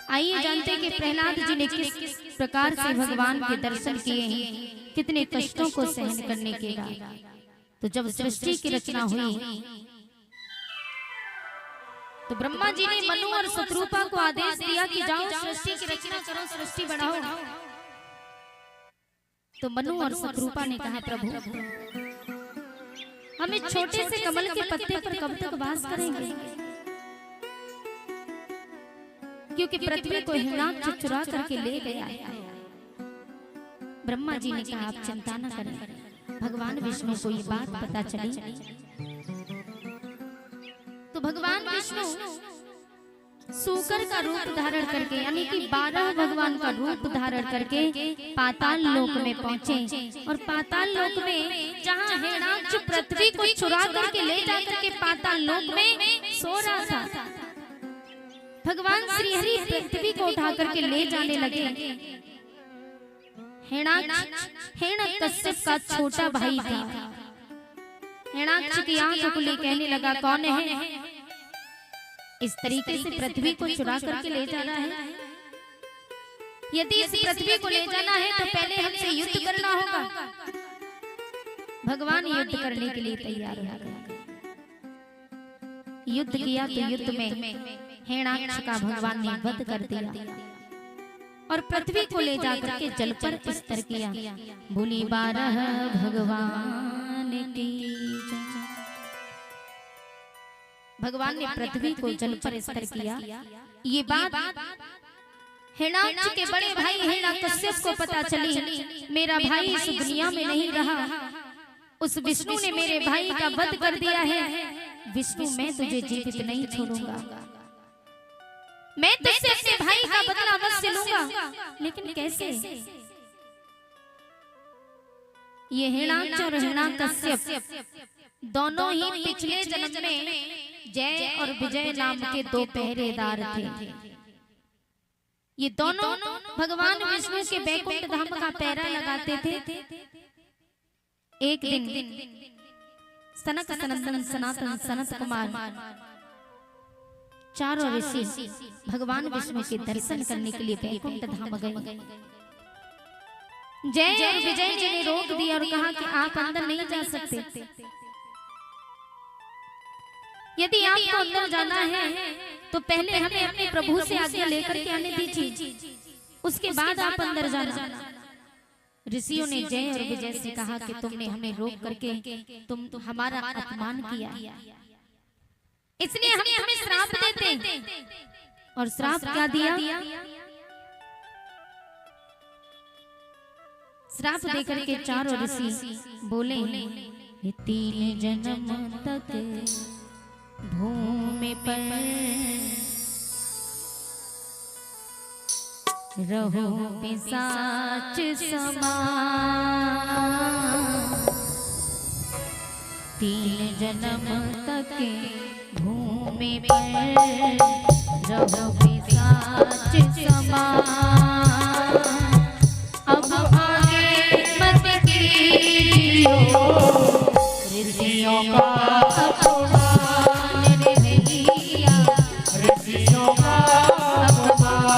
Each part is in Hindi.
आइए जानते हैं कि प्रहलाद जी ने किस प्रकार से भगवान के दर्शन किए हैं, कितने कष्टों को सहन करने के बाद। तो जब सृष्टि की रचना हुई तो ब्रह्मा जी ने मनु और शत्रुपा को आदेश दिया कि जाओ सृष्टि की रचना करो, सृष्टि बढ़ाओ। तो मनु और शत्रुपा ने कहा, प्रभु हम इस छोटे से कमल के पत्ते पर कब तक वास करेंगे, क्योंकि पृथ्वी को हिरण्याक्ष चुरा करके ले गया है। ब्रह्मा जी ने कहा, आप चिंता न करें। भगवान विष्णु को ये बात पता चली तो भगवान विष्णु सूकर का रूप धारण करके, यानी कि 12 भगवान का रूप धारण करके पाताल लोक में पहुंचे। और पाताल लोक में जहां हिरण्याक्ष पृथ्वी को चुरा करके ले जाकर के पाताल लोक में सो रहा था, भगवान श्री हरि पृथ्वी को उठा करके ले जाने लगे। हिरण्यकश्यप का छोटा भाई था। हिरण्याक्ष की आंख खुली, कहने लगा, कौन है इस तरीके से पृथ्वी को चुरा करके ले जाना है? यदि इस पृथ्वी को ले जाना है तो पहले हमसे युद्ध करना होगा। भगवान युद्ध करने के लिए तैयार हो गए। युद्ध किया तो युद्ध में हिरण्याक्ष का भगवान ने वध कर दिया और पृथ्वी को ले जाकर के जल पर स्तर किया। बोली 12 भगवान की जय। भगवान ने पृथ्वी को जल पर स्तर किया। ये बात हिरण्याक्ष के बड़े भाई हिरण्यकश्यप को पता चली, मेरा भाई इस दुनिया में नहीं रहा, उस विष्णु ने मेरे भाई का वध कर दिया है। विष्णु, मैं तुझे जीवित नहीं छोड़ूंगा, मैं तुझसे अपने भाई का बदला अवश्य लूंगा, लेकिन कैसे? ये हिरण्याक्ष और हिरण्यकश्यप दोनों ही पिछले जन्म में जय और विजय नाम के 2 पहरेदार थे। ये दोनों भगवान विष्णु के वैकुंठ धाम का पहरा लगाते थे। एक दिन सनक सनंदन सनातन सनत कुमार चारों ऋषि भगवान विष्णु के दर्शन करने के लिए वैकुंठ धाम गए। जय और विजय जी ने रोक दिया और कहा कि आप अंदर नहीं जा सकते। यदि आपको अंदर जाना है तो पहले हमें अपने प्रभु से आज्ञा लेकर के आने दीजिए, उसके बाद आप अंदर जाना। ऋषियों ने जय और विजय से कहा कि तुमने हमें रोक करके तुम हमारा अपमान किया, इसलिए हम तुम्हें श्राप देते हैं। और श्राप क्या दिया? श्राप देकर के चारों ऋषि बोले, 3 जन्म तक भूमि पर रहो पिशाच समान, 3 जन्म तक भूमि पर रहो पिशाच समान। अब आगे मत कीजियो ऋषियों का अपमान रे भैया, ऋषियों का अपमान।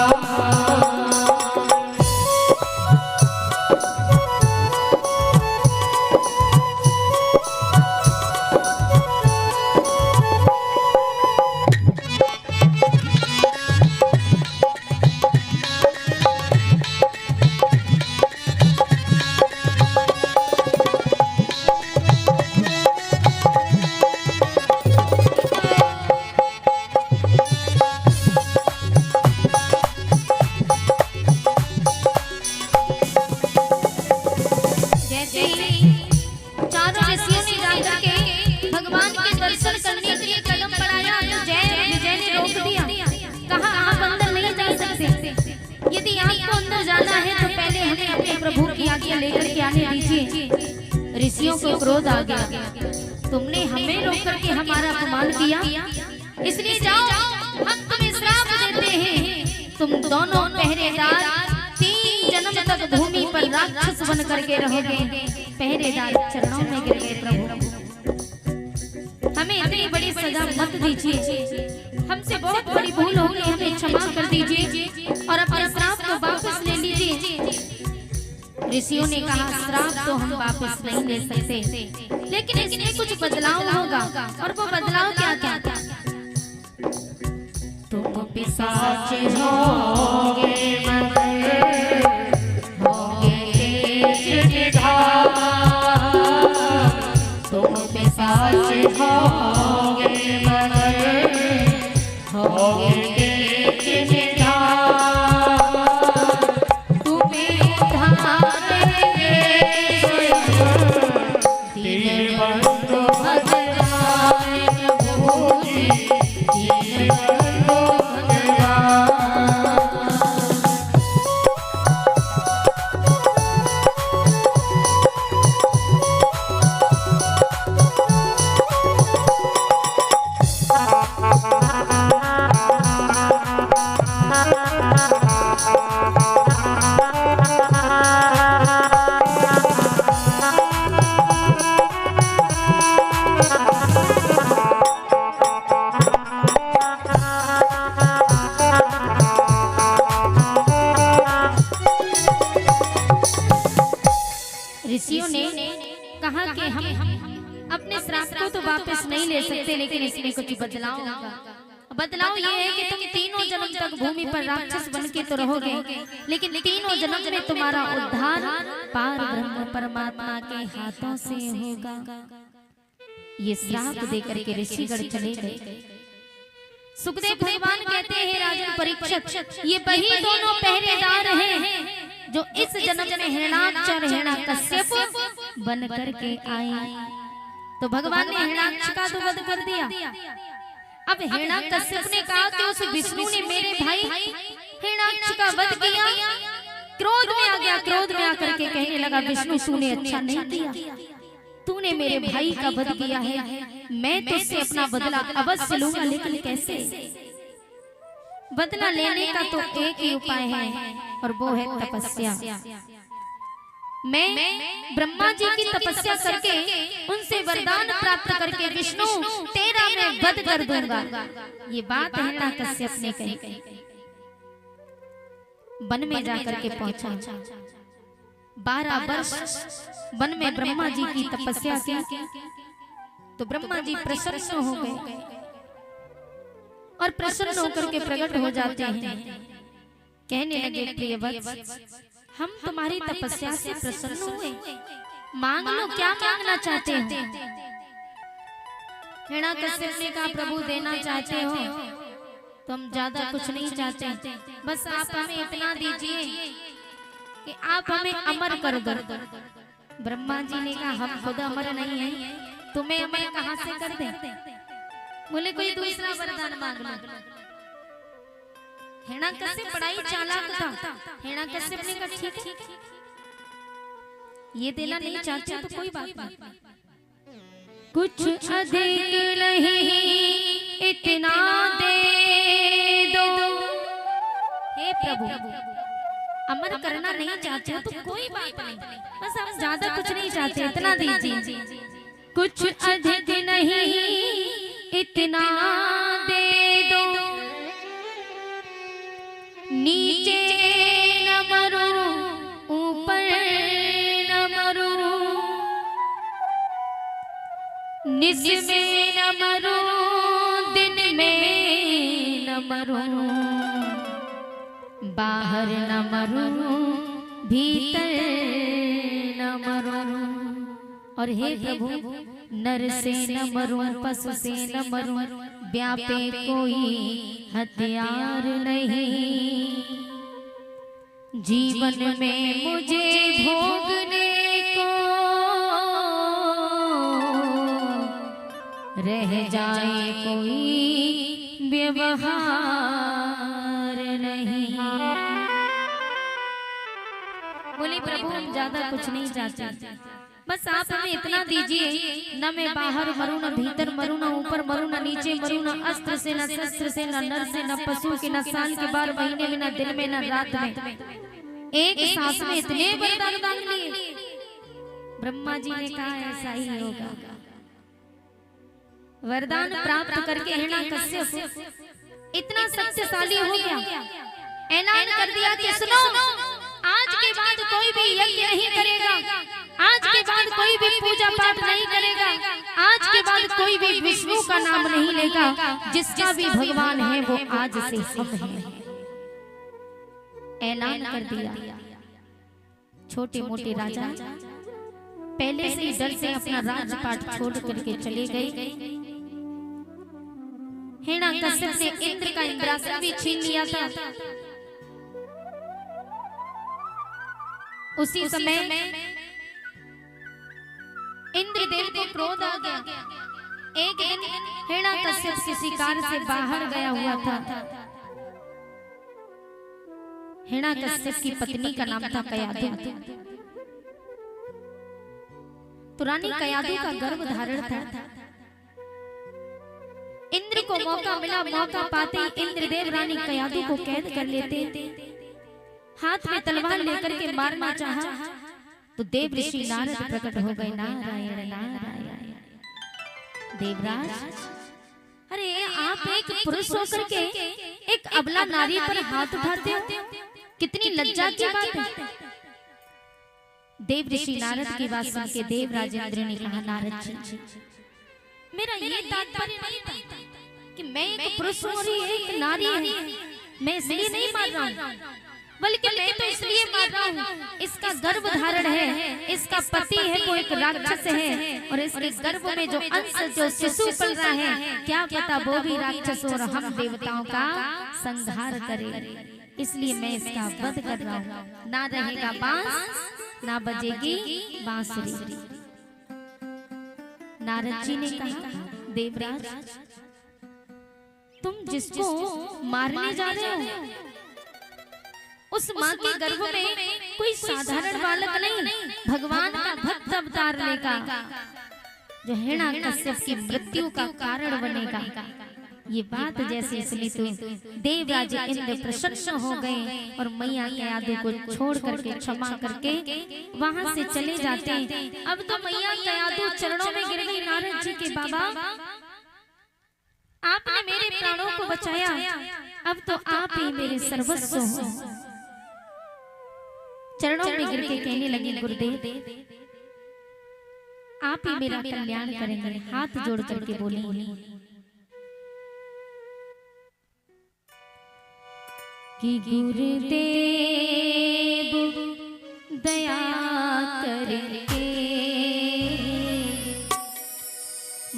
ऋषियों को क्रोध आ गया, तुमने हमें रोक करके हमारा अपमान किया, इसलिए जाओ हम तुम्हें श्राप देते हैं, तुम दोनों पहरेदार 3 जन्म तक भूमि पर राक्षस बन करके रहोगे। पहरेदार चरणों में गिर गए, प्रभु हमें इतनी बड़ी सजा मत दीजिए, हमसे बहुत बड़ी भूल हो गई, हमें क्षमा कर दीजिए। ऋषियों ने कहा श्राप तो हम वापस नहीं ले सकते, लेकिन इसमें कुछ बदलाव होगा। और वो बदलाव क्या क्या था? तुम पिशाच होगे होगे तेज निधार, तुम पिशाच होगे होगे तेज निधार, तुम्हें उठाएंगे दीनबंधु भगवान भोजी, दीनबंधु ऋषियों ने कहा कि हम अपने श्राप को तो वापस नहीं ले सकते, लेकिन इसमें कुछ बदलाव होगा। बदलाव ये है कि तुम तीनों जन्म तक भूमि पर राक्षस बन के तो रहोगे, लेकिन तीनों जन्म में तुम्हारा उद्धार पार ब्रह्म परमात्मा के हाथों से होगा। ये श्राप देकर के ऋषिगण चले गए। सुखदेव भगवान कहते हैं राजन परीक्षित, ये वही दोनों पहरेदार हैं जो इस जन्म में हिरण्याक्ष और हिरण्यकश्यप बन करके आए। तो भगवान ने हिरण्याक्ष का तो वध कर दिया। अब हिरण्यकश्यप ने कहा कि उस विष्णु ने मेरे भाई हिरण्याक्ष का वध किया। क्रोध में आ गया, क्रोध में आकर के कहने लगा विष्णु तूने अच्छा नहीं किया, तूने मेरे भाई का वध किया है, मैं तुझसे अपना बदला अवश्य लूंगा, लेकिन कैसे? बदला लेने का तो एक ही उपाय है और वो है तपस्या। मैं ब्रह्मा जी की तपस्या करके उनसे वरदान प्राप्त करके विष्णु तेरा मैं वध कर दूंगा। ये बात हिरण्याकश्यप ने कही। वन में जाकर के पहुंचा, 12 वर्ष वन में ब्रह्मा जी की तपस्या की तो ब्रह्मा जी प्रसन्न हो गए और प्रसन्न होकर के प्रकट हो जाते हैं। कहने लगे प्रिय वत्स, हम तुम्हारी तपस्या से प्रसन्न हुए, मांग लो, क्या मांगना चाहते हो? हिरण्याकश्यप ने कहा प्रभु देना चाहते हो तो हम ज्यादा कुछ नहीं चाहते, बस आप हमें इतना दीजिए कि आप हमें अमर कर दो। ब्रह्मा जी ने कहा हम खुद अमर नहीं हैं, तुम्हें अमर कहां से कर दें? बोले कोई दूसरा वरदान मांग लो। हिरण्याकश्यप बड़ा ही चालाक था। हिरण्याकश्यप ने कहा ठीक है, ये देना नहीं चाहते तो कोई बात नहीं, कुछ अधिक नहीं इतना दे दो। हे प्रभु, अमर करना नहीं चाहते हो तो कोई बात नहीं, बस हम ज्यादा कुछ नहीं चाहते, इतना दीजिए। कुछ अधिक नहीं इतना दे दो, नीचे न मरो ऊपर न मरो, निस में न मरो दिन में न मरो, बाहर न मरो भीतर न मरो। और हे प्रभु, नर से न मरूं पशु से न मरूं, व्यापे कोई हथियार नहीं, जीवन में मुझे भोगने को रह जाए कोई व्यवहार नहीं। बोली प्रभु हम ज्यादा कुछ नहीं चाहते, बस आप हमें इतना दीजिए, न मैं बाहर मरूं न भीतर मरूं न ऊपर मरूं न नीचे मरूं, न अस्त्र से न शस्त्र से न नर से न पशु के न साल के 12 महीने में न दिन में न रात में, एक सांस में इतने वरदान मांग लिए। ब्रह्मा जी ने कहा ऐसा ही होगा। वरदान प्राप्त करके हिरण्याकश्यप इतना शक्तिशाली हो गया, ऐलान कर दिया कि सुनो, आज के के बाद कोई भी यज्ञ नहीं करेगा, आज के बाद कोई भी पूजा पाठ नहीं करेगा, आज के बाद कोई भी विष्णु का नाम नहीं लेगा, जिसका भी भगवान है वो आज से हम हैं। ऐलान कर दिया। छोटे मोटे राजा पहले से ही डर से अपना राजपाट छोड़ करके चले गए। हिरण्यकश्यप ने इंद्र का इंद्रासन भी छीन लिया था। उसी समय इंद्रदेव को क्रोध आ गया। एक दिन हिरण्यकश्यप के शिकार से बाहर गया हुआ था। हिरण्यकश्यप की पत्नी का नाम था कयाधु। तो रानी कयाधु का गर्भ धारण था। इंद्र को मौका मिला, मौका पाते ही इंद्रदेव रानी कयाधु को कैद कर लेते। हाथ में तलवार लेकर के मारना चाहा तो देव ऋषि नारद प्रकट हो गए। नारायण नारायण। देवराज, अरे आप एक पुरुष होकर के एक अबला नारी पर हाथ उठाते हो, कितनी लज्जा की बात है। देव ऋषि नारद की बात सुन के देवराज इंद्र ने कहा, नारद जी, मेरा ये तात्पर्य नहीं था कि मैं एक पुरुष हूं और ये एक नारी है, मैं इसलिए नहीं मार रहा हूं, बल्कि मैं तो इसलिए मार रहा हूं, इसका गर्भ धारण है, इसका पति है वो एक राक्षस है, और इसके गर्भ में जो अंश जो शिशु पल रहा है, क्या पता वो भी राक्षस और हम देवताओं का संहार करे, इसलिए मैं इसका वध कर रहा हूं। ना रहेगा बांस, ना बजेगी बांसुरी। नारद जी ने कहा, देवराज, तुम जिसको मारने जा रहे हो उस माँ के गर्भ में कोई साधारण बालक नहीं, भगवान का भक्त अवतार लेगा, जो हिरण्यकश्यप की मृत्यु का कारण बनेगा। ये बात जैसे सुनी तो देवराज इंद्र प्रसन्न हो गए और मैया कयाधु को छोड़ करके क्षमा करके वहां से चले जाते हैं। अब तो मैया कयाधु चरणों में गिर गई, नारद जी के बाबा, आपने मेरे प्राणों को बचाया, अब तो आप ही मेरे सर्वस्व हो। चरणों में गिर के कहने लगी, गुरुदेव आप ही मेरा कल्याण करेंगे। हाथ जोड़ करके बोली कि गुरुदेव दया करके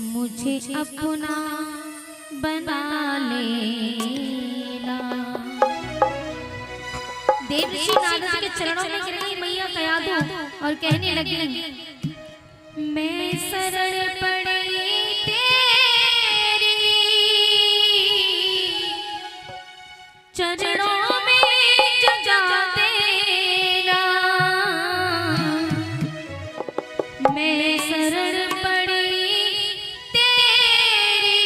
मुझे अपना बना लेना। देव ऋषि नारद के चरणों में गिर गई मैया कयाधु और कहने लगी, मैं शरण पड़ी तेरी चरणों में जगा देना, मैं शरण पड़ी तेरी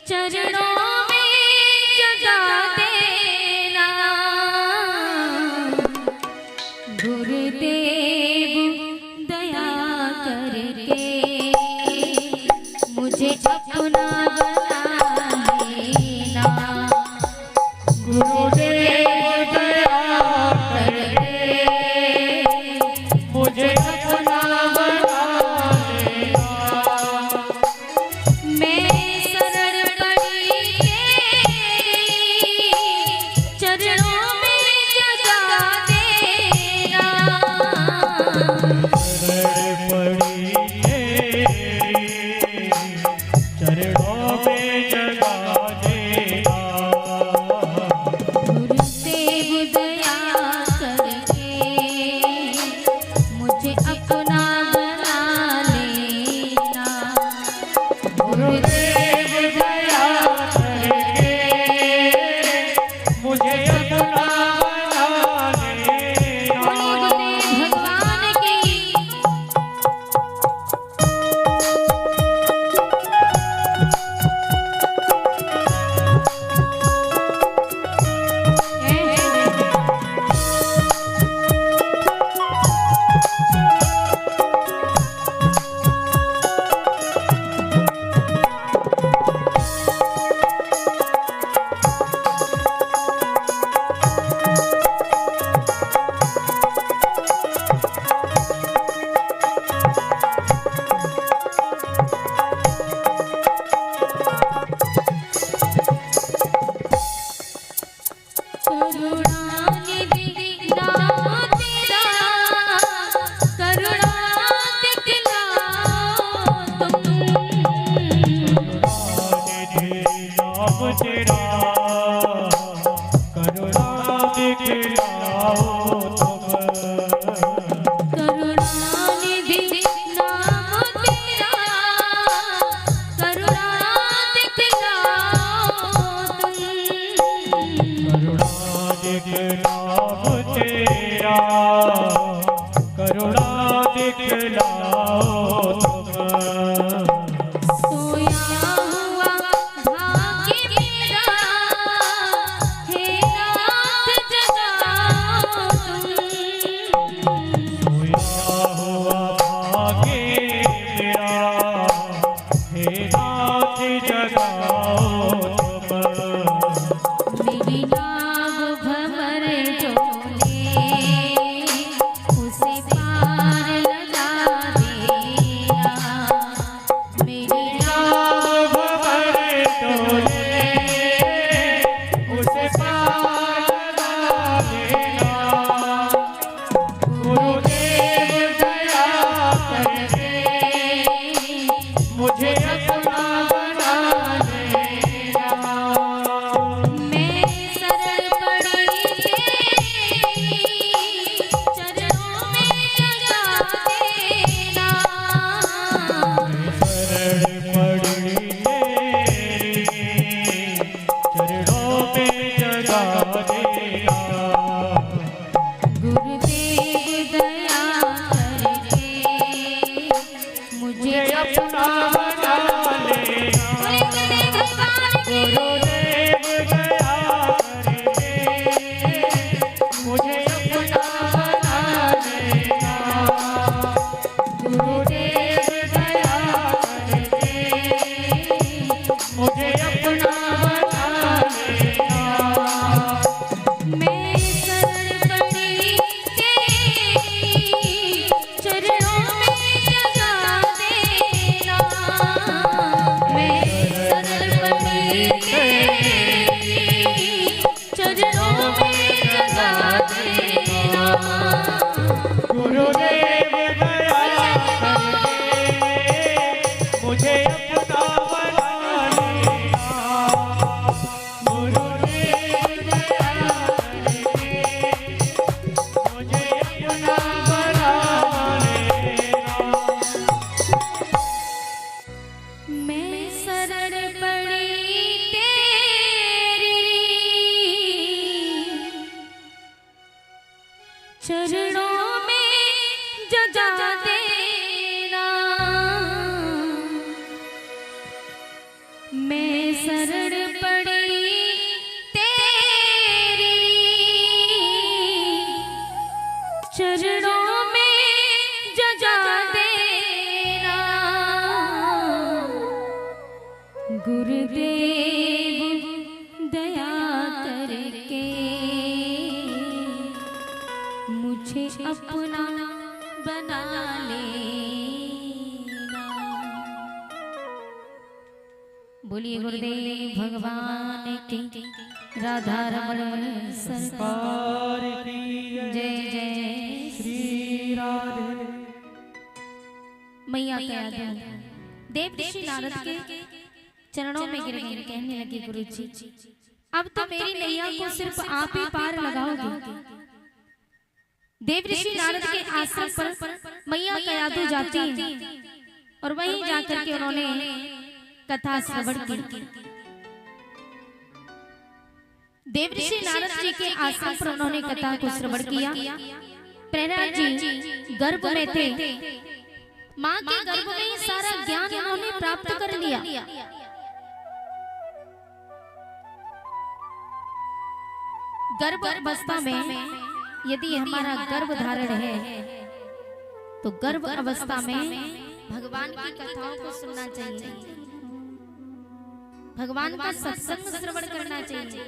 चरणों में जगा देना। गुरुदेव दया करके मुझे अपना बना लेना। करुणा दिखलाओ तुम। करुणानिधि नाम तेरा, करुणा दिखलाओ तुम। करुणा दिखलाओ तेरा, करुणा दिखलाओ तुम। सोया हुआ भाग्य मेरा, हे नाथ जगाओ तुम। सोया हुआ भाग्य मेरा, हे नाथ जगाओ तुम। मेरी नाव भंवर डोले, उसे पार लगा देना। मेरी नाव भंवर डोले, उसे पार लगा देना। गुरुदेव दया करके मुझे अपना बना लेना। मैं शरण पड़ी तेरी, चरणों में जगा देना। शरण पड़ी तेरी, चरणों में जगा देना। गुरुदेव दया करके मुझे अपना बना लेना। गुरुदेव दया करके मुझे अपना बना लेना। गुरुदेव दया करके मुझे अपना बना लेना। मैं शरण पड़ी तेरी, चरणों में जगा देना। मैं शरण पड़ी तेरी, चरणों में जगा देना। गुरुदेव दया करके मुझे अपना बना लेना। गुरुदेव दया करके मुझे अपना बना लेना। मैं शरण पड़ी तेरी, चरणों में जगा देना। मैं शरण पड़ी तेरी, चरणों में जगा देना। गुरुदेव दया करके मुझे अपना बना लेना। बोलिए गुरुदेव भगवान की, राधा रमण सरकार की जय जय श्री राधे। मैया कह दो। देव ऋषि नारद के चरणों में गिर गए, कहने लगे गुरुजी अब तो मेरी नैया को सिर्फ आप ही पार लगाओगे। देव ऋषि नारद के आश्रम पर मैया कयादू जाती हैं और वहीं जाकर के उन्होंने कथा श्रवण की। देव ऋषि नारद जी के आश्रम पर उन्होंने कथा को श्रवण किया। प्रहलाद जी गर्भ में थे, माँ के गर्भ में ही सारा ज्ञान उन्होंने प्राप्त कर लिया। गर्भ अवस्था में यदि हमारा गर्भ धारण है तो गर्भ अवस्था में भगवान की कथाओं को सुनना चाहिए, भगवान का सत्संग श्रवण करना चाहिए।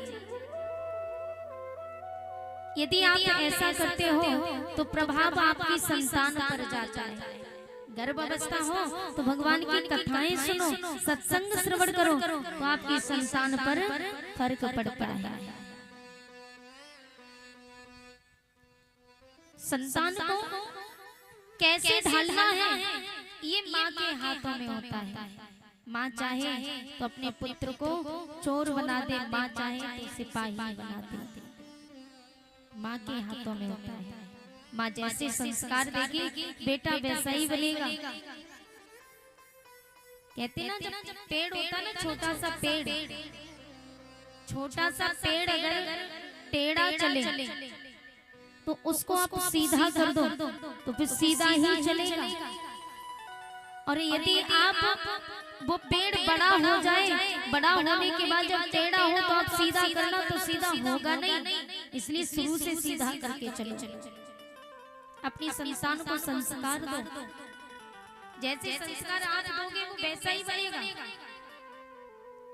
यदि आप ऐसा करते हो तो प्रभाव आपकी संतान पर जाता है। गर्भ अवस्था हो तो भगवान की कथाएं सुनो, सत्संग श्रवण करो तो आपकी संतान पर फर्क पड़ता है। संतान को कैसे ढालना है ये माँ के हाथों में होता है। माँ चाहे तो अपने पुत्र को चोर बना दे, माँ चाहे तो सिपाही बना दे। माँ के हाथों में होता है। माँ जैसे संस्कार देगी बेटा वैसा ही बनेगा। कहते ना जब पेड़ होता ना, छोटा सा पेड़ अगर टेढ़ा चले तो उसको आप सीधा कर दो तो फिर सीधा ही चलेगा। और यदि आप वो पेड़ बड़ा हो जाए, बड़ा होने के बाद जब टेढ़ा हो तो आप सीधा करना तो सीधा होगा नहीं। इसलिए शुरू से सीधा करके चलो। अपनी संतान को संस्कार दो, जैसे संस्कार आप दोगे वो वैसा ही बनेगा।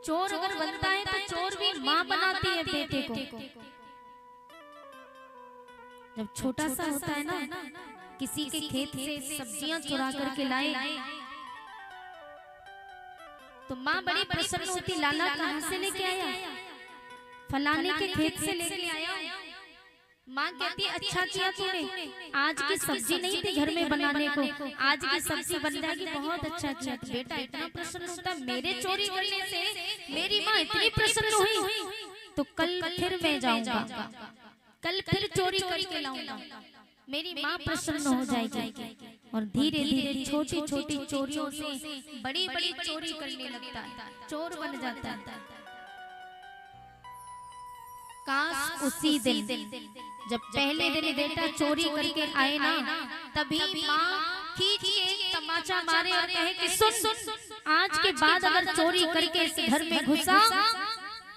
चोर अगर बनता है तो चोर भी माँ बनाती है बेटे को। जब छोटा सा होता है ना, किसी के खेत से सब्जियां चुरा करके लाए तो माँ बड़ी प्रसन्न होती, लाला कहाँ से लेके आया? फलाने के खेत से लेके आया। माँ कहती अच्छा किया तूने, आज की सब्जी नहीं थी घर में बनाने को, आज की सब्जी बन जाएगी, बहुत अच्छा किया। बेटा इतना प्रसन्न होता, मेरे चोरी करने से मेरी माँ इतनी प्रसन्न हुई तो कल फिर मैं जाऊंगा, कल फिर चोरी करके लाऊंगा, मेरी माँ प्रसन्न हो जाएगी। और धीरे धीरे छोटी छोटी चोरियों से बड़ी बड़ी चोरी करने लगता है, चोर बन जाता है। काश उसी दिन जब पहले दिन बेटा चोरी करके आए ना, तभी माँ खींच के तमाचा मारे और कहे कि सुन, आज के बाद अगर चोरी करके इस घर में घुसा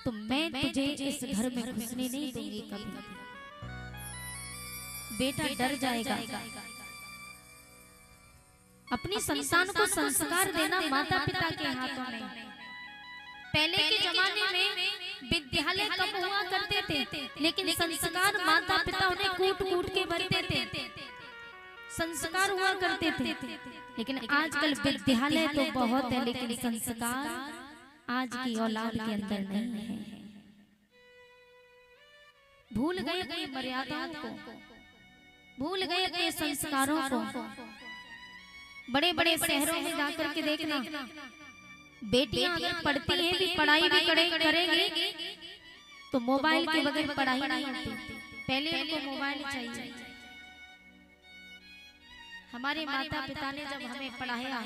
तो मैं तुझे इस घर में घुसने नहीं दूंगी कभी। बेटा डर जाएगा। अपनी संतान को संस्कार देना माता पिता के हाथों में। पहले के जमाने में विद्यालय कम हुआ करते थे, लेकिन संस्कार माता पिता उन्हें कूट कूट के भरते थे, संस्कार हुआ करते थे। लेकिन आजकल विद्यालय तो बहुत है, लेकिन संस्कार आज की औलाद के अंदर नहीं है। भूल गए अपनी मर्यादाओं को, भूल गए अपने संस्कारों को। बड़े बड़े शहरों में जाकर के देखना, बेटियां अगर पढ़ती हैं भी, पढ़ाई भी करेंगी तो मोबाइल के बगैर पढ़ाई नहीं होती। पहले उनको मोबाइल चाहिए। हमारे माता पिता ने जब हमें पढ़ाया,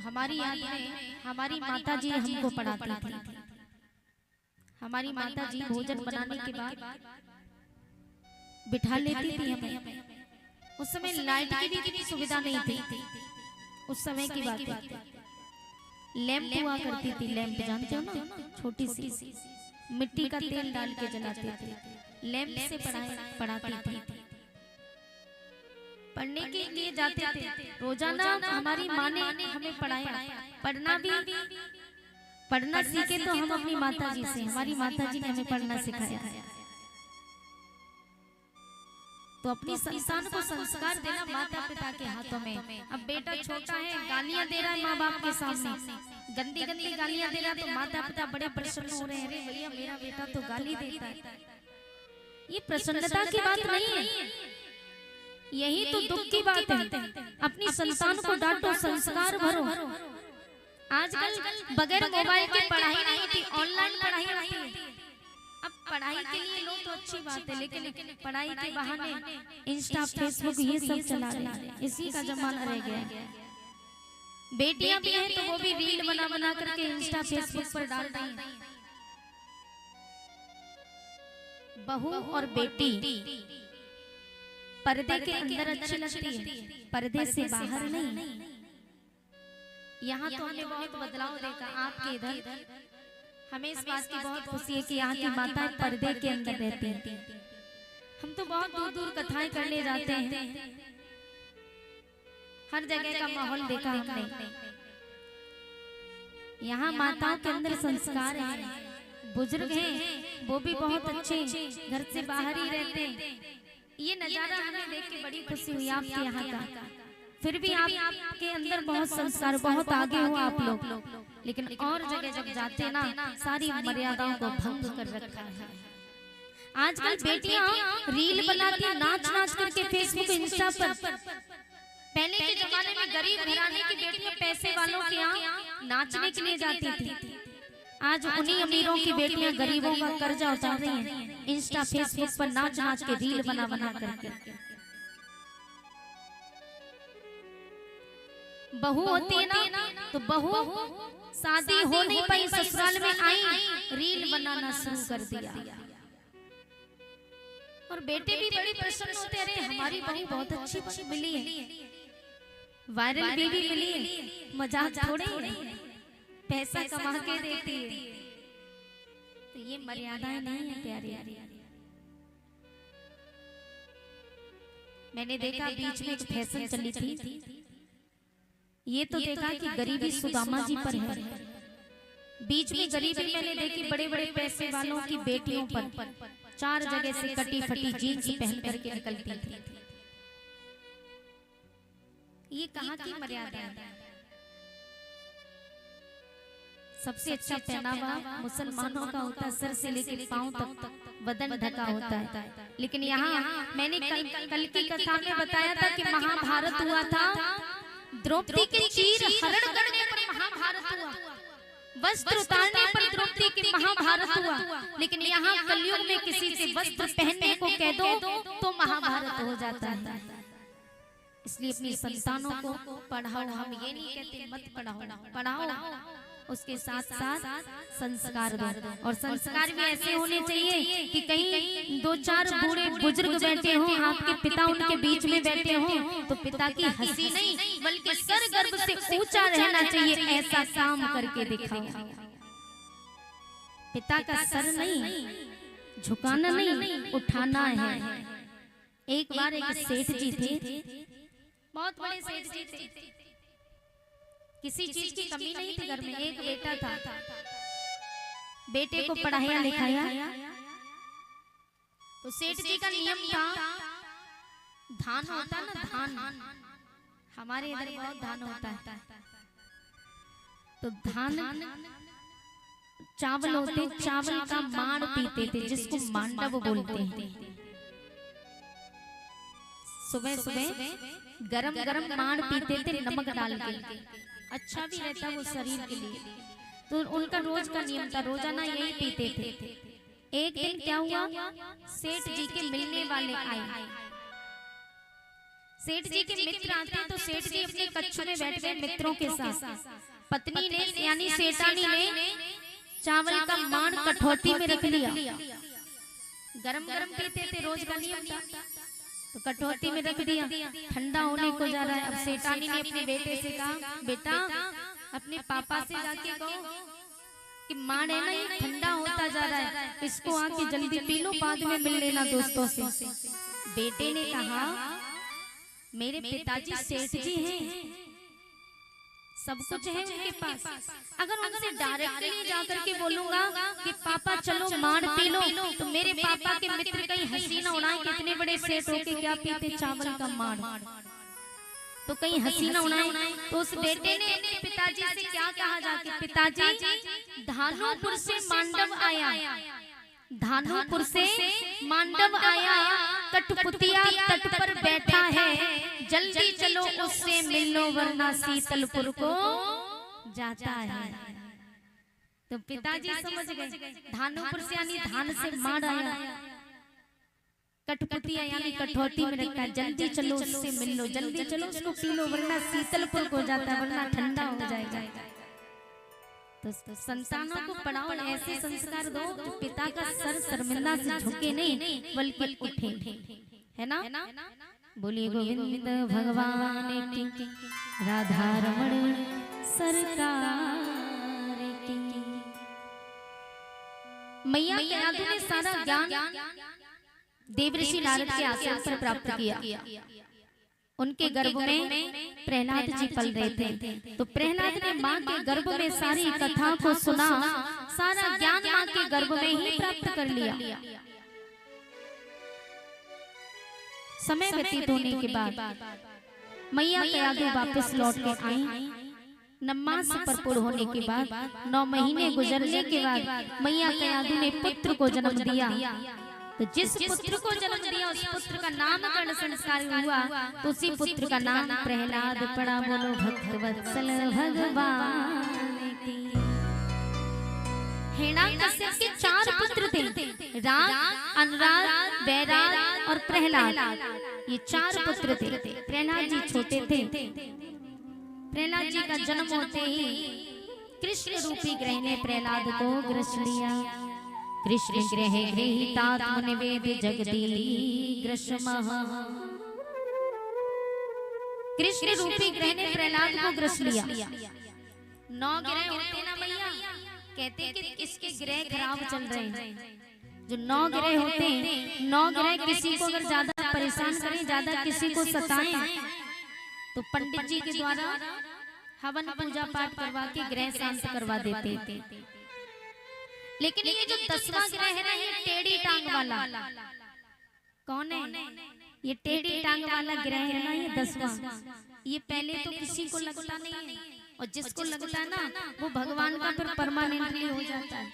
हमारी याद में हमारी माता जी हमको पढ़ाती थी। हमारी माता जी भोजन बनाने के बाद बिठा लेती थी हमें। उस समय लाइट की भी इतनी सुविधा नहीं थी। उस समय की बात है, लैंप हुआ करती थी। लैंप जानते हो ना, छोटी सी मिट्टी का तेल डाल के जलाते थे। लैंप से पढ़ाती थी। पढ़ने के लिए जाते थे रोजाना। हमारी माँ ने हमें पढ़ाया। पढ़ना सीखे तो हम अपनी माता जी से, हमारी माता जी ने हमें पढ़ना सिखाया। तो अपनी संतान को संस्कार देना माता पिता के हाथों में। अब बेटा छोटा है, गालियां दे रहा है माँ बाप के सामने, गंदी गंदी गालियां दे रहा, तो माता पिता बड़े प्रसन्न हो रहे हैं, अरे भैया मेरा बेटा तो गाली देता है। ये प्रसन्नता की बात नहीं है, यही तो दुख की बात है। अपनी संतान को डांटो, संस्कार भरो। आजकल बगैर मोबाइल के पढ़ाई नहीं होती, ऑनलाइन पढ़ाई होती है। अब पढ़ाई के लिए लो तो अच्छी बात है, लेकिन पढ़ाई के बहाने इंस्टा फेसबुक ये सब चला रहे हैं। इसी का जमाना रह गया है। बेटियां भी हैं तो वो भी रील बना बना करके इंस्टा फेसबुक पर डाल रही हैं। बहू और बेटी पर्दे के अंदर अच्छी लगती है, पर्दे से बाहर नहीं। यहाँ तो हमने बहुत बदलाव देखा। आपके इधर हमें इस बात की बहुत खुशी है कि यहाँ की माताएं पर्दे के अंदर रहती हैं। हम तो बहुत दूर दूर कथाएं करने जाते हैं, हर जगह का माहौल देखा हमने। यहाँ माताओं के अंदर संस्कार है। बुजुर्ग हैं वो भी बहुत अच्छे, घर से बाहर ही रहते हैं। ये नजारा हमें देख के बड़ी खुशी हुई आपके यहाँ का। फिर भी आपके अंदर बहुत संस्कार, बहुत आगे हो आप लोग। लेकिन और जगह जब जाते ना, सारी मर्यादाओं को भंग कर रखा है। आजकल बेटियां रील बनाती, नाच नाच करके फेसबुक इंस्टा पर पहले के जमाने में गरीब घराने की बेटियां पैसे वालों के यहाँ नाचने के लिए जाती थी। आज उन्हीं अमीरों की बेटियां गरीबों का कर्जा उतार रही हैं, इंस्टा फेसबुक पर नाच नाच के रील बना बना करके। बहू होती है ना तो बहू शादी हो नहीं पाई, ससुराल में आई रील बनाना शुरू कर दिया। और बेटे भी बड़ी प्रसन्न होते, अरे हमारी बहू बहुत अच्छी मिली है, वायरल बेबी मिली है, मजाक थोड़े है, पैसा कमा के देती है। तो ये मर्यादाएं नहीं है प्यारी। मैंने देखा बीच में एक फैशन चली थी, ये तो देखा कि गरीबी सुदामा जी पर है। बीच में गरीबी मैंने देखी बड़े बड़े पैसे वालों की बेटियों पर, 4 जगह से कटी फटी जीन्स पहन करके निकलती थी। ये कहाँ की मर्यादा है? सबसे अच्छा पहनावा मुसलमानों का होता है, सर से लेकर पांव तक बदन ढका होता है। लेकिन यहाँ मैंने कल की कथा में बताया था कि महाभारत हुआ था, द्रौपदी के चीर हरण करने पर महाभारत हुआ, वस्त्र उतारने पर द्रौपदी की महाभारत हुआ। लेकिन यहाँ कलयुग में किसी से वस्त्र पहनने को कह दो तो महाभारत हो जाता है। इसलिए अपनी संतानों को पढ़ाओ, हम ये नहीं कहते मत पढ़ाओ, उसके साथ साथ संस्कार दो। और संस्कार भी ऐसे होने चाहिए कि कहीं 2-4 बूढ़े बुजुर्ग बैठे हों, आपके पिता उनके बीच में बैठे हों, तो पिता की हंसी नहीं बल्कि सर गर्व से ऊंचा रहना चाहिए, ऐसा काम करके दिखाओ। पिता का सर नहीं झुकाना, नहीं उठाना है। एक बार एक सेठ जी थे, बहुत बड़े सेठ जी थे, किसी चीज की कमी नहीं थी घर में। एक बेटा था, बेटे को पढ़ाया लिखाया, तो सेठ जी का नियम था, धान होता ना, धान हमारे इधर बहुत धान होता है, तो धान चावल होते, चावल का माड़ पीते थे जिसको मांडव बोलते हैं। सुबह सुबह गरम गरम माड़ पीते थे नमक डाल के, अच्छा भी रहता वो शरीर के लिए। तो उनका रोज का नियम था, रोजाना यही पीते थे। एक दिन क्या हुआ, सेठ जी के मिलने वाले आए, सेठ जी के मित्र आते तो सेठ जी अपने कच्छ में बैठ गए मित्रों के साथ। पत्नी ने यानी सेठानी ने चावल का माड़ कठौती में रख लिया, गरम गरम पीते थे, रोज का नियम था, तो कटौती में रख दिया। ठंडा होने को जा रहा है, अब सेठानी ने अपने बेटे से कहा, बेटा अपने पापा से जाके कहो कि माड़ है ना ये ठंडा होता जा रहा है, इसको आके जल्दी पी लो, बाद में मिल लेना दोस्तों से। बेटे ने कहा, मेरे पिताजी सेठ जी हैं, सब कुछ है उनके पास, अगर उनसे डायरेक्टली जाकर के बोलूंगा कि पापा चलो माड़ पी लो, तो मेरे पापा के मित्र कहीं हंसी ना उड़ाए, कितने बड़े सेठ होके क्या पीते चावल का माड़, तो कहीं हंसी ना उड़ाए। तो उस बेटे ने अपने पिताजी से क्या कहा जाके, पिताजी धानुपुर से मांडव आया, धानुपुर से मांडव आया, कठपुतिया तट पर बैठा है, जल्दी चलो उससे मिल लो वरना शीतलपुर को जाता है। तो पिताजी समझ गए, धानुपुर से यानी धान से माड़ आया, कठपुतिया यानी कठौती में रखा है, जल्दी चलो उससे मिल लो, जल्दी चलो उसको पी लो वरना शीतलपुर को जाता है, वरना ठंडा हो जाएगा। तो संतानों को पढ़ाओ, ऐसे संस्कार दो जो पिता का सर शर्मिंदा से झुके नहीं बल्कि उठे, है ना। बोलिए गोविंद भगवान की, राधा रमण सरकार की। मैया के आदि ने सारा ज्ञान देवऋषि नारद के आश्रम पर प्राप्त किया। उनके गर्भ में प्रहलाद जी पल रहे थे, तो प्रहलाद ने माँ के गर्भ में सारी कथा को सुना, सारा ज्ञान माँ के गर्भ में ही प्राप्त कर लिया। समय व्यतीत होने के बाद मैया कयादू वापस लौट के आई। नमास परपुर होने के बाद 9 महीने गुजरने के बाद मैया कयादू ने पुत्र को जन्म दिया। तो जिस पुत्र को जन्म दिया उस पुत्र का नामकरण संस्कार हुआ, तो उसी पुत्र का नाम प्रहलाद पड़ा। बोलो भक्तवत्सल भगवान की। हिरण्यकश्यप के 4 पुत्र थे, राग, अनुराग, वैराग और प्रहलाद। ये 4 पुत्र थे। प्रहलाद जी छोटे थे। प्रहलाद जी का जन्म होते ही कृष्ण रूपी ग्रह ने प्रहलाद को ग्रस लिया। कृष्ण ग्रह गृहीतात मुनिवेद जगदी ग्रसमः। कृष्ण रूपी ग्रह ने प्रहलाद को ग्रस लिया। 9 ग्रह होते ना भैया, कहते कि किसके ग्रह खराब चल रहे हैं। जो 9 ग्रह होते हैं, 9 ग्रह किसी को अगर ज्यादा परेशान करें, ज्यादा किसी को सताएं, तो पंडित जी के द्वारा हवन पूजा पाठ करवा के ग्रह शांत करवा देते थे। लेकिन ये जो 10वां ग्रह है ना, ये टेढ़ी टांग वाला कौन है? ये टेढ़ी टांग वाला ग्रह है ना, ये 10वां। ये पहले तो किसी को लगता नहीं है, और जिसको लगता है ना वो भगवान का फिर परमानेंटली हो जाता है।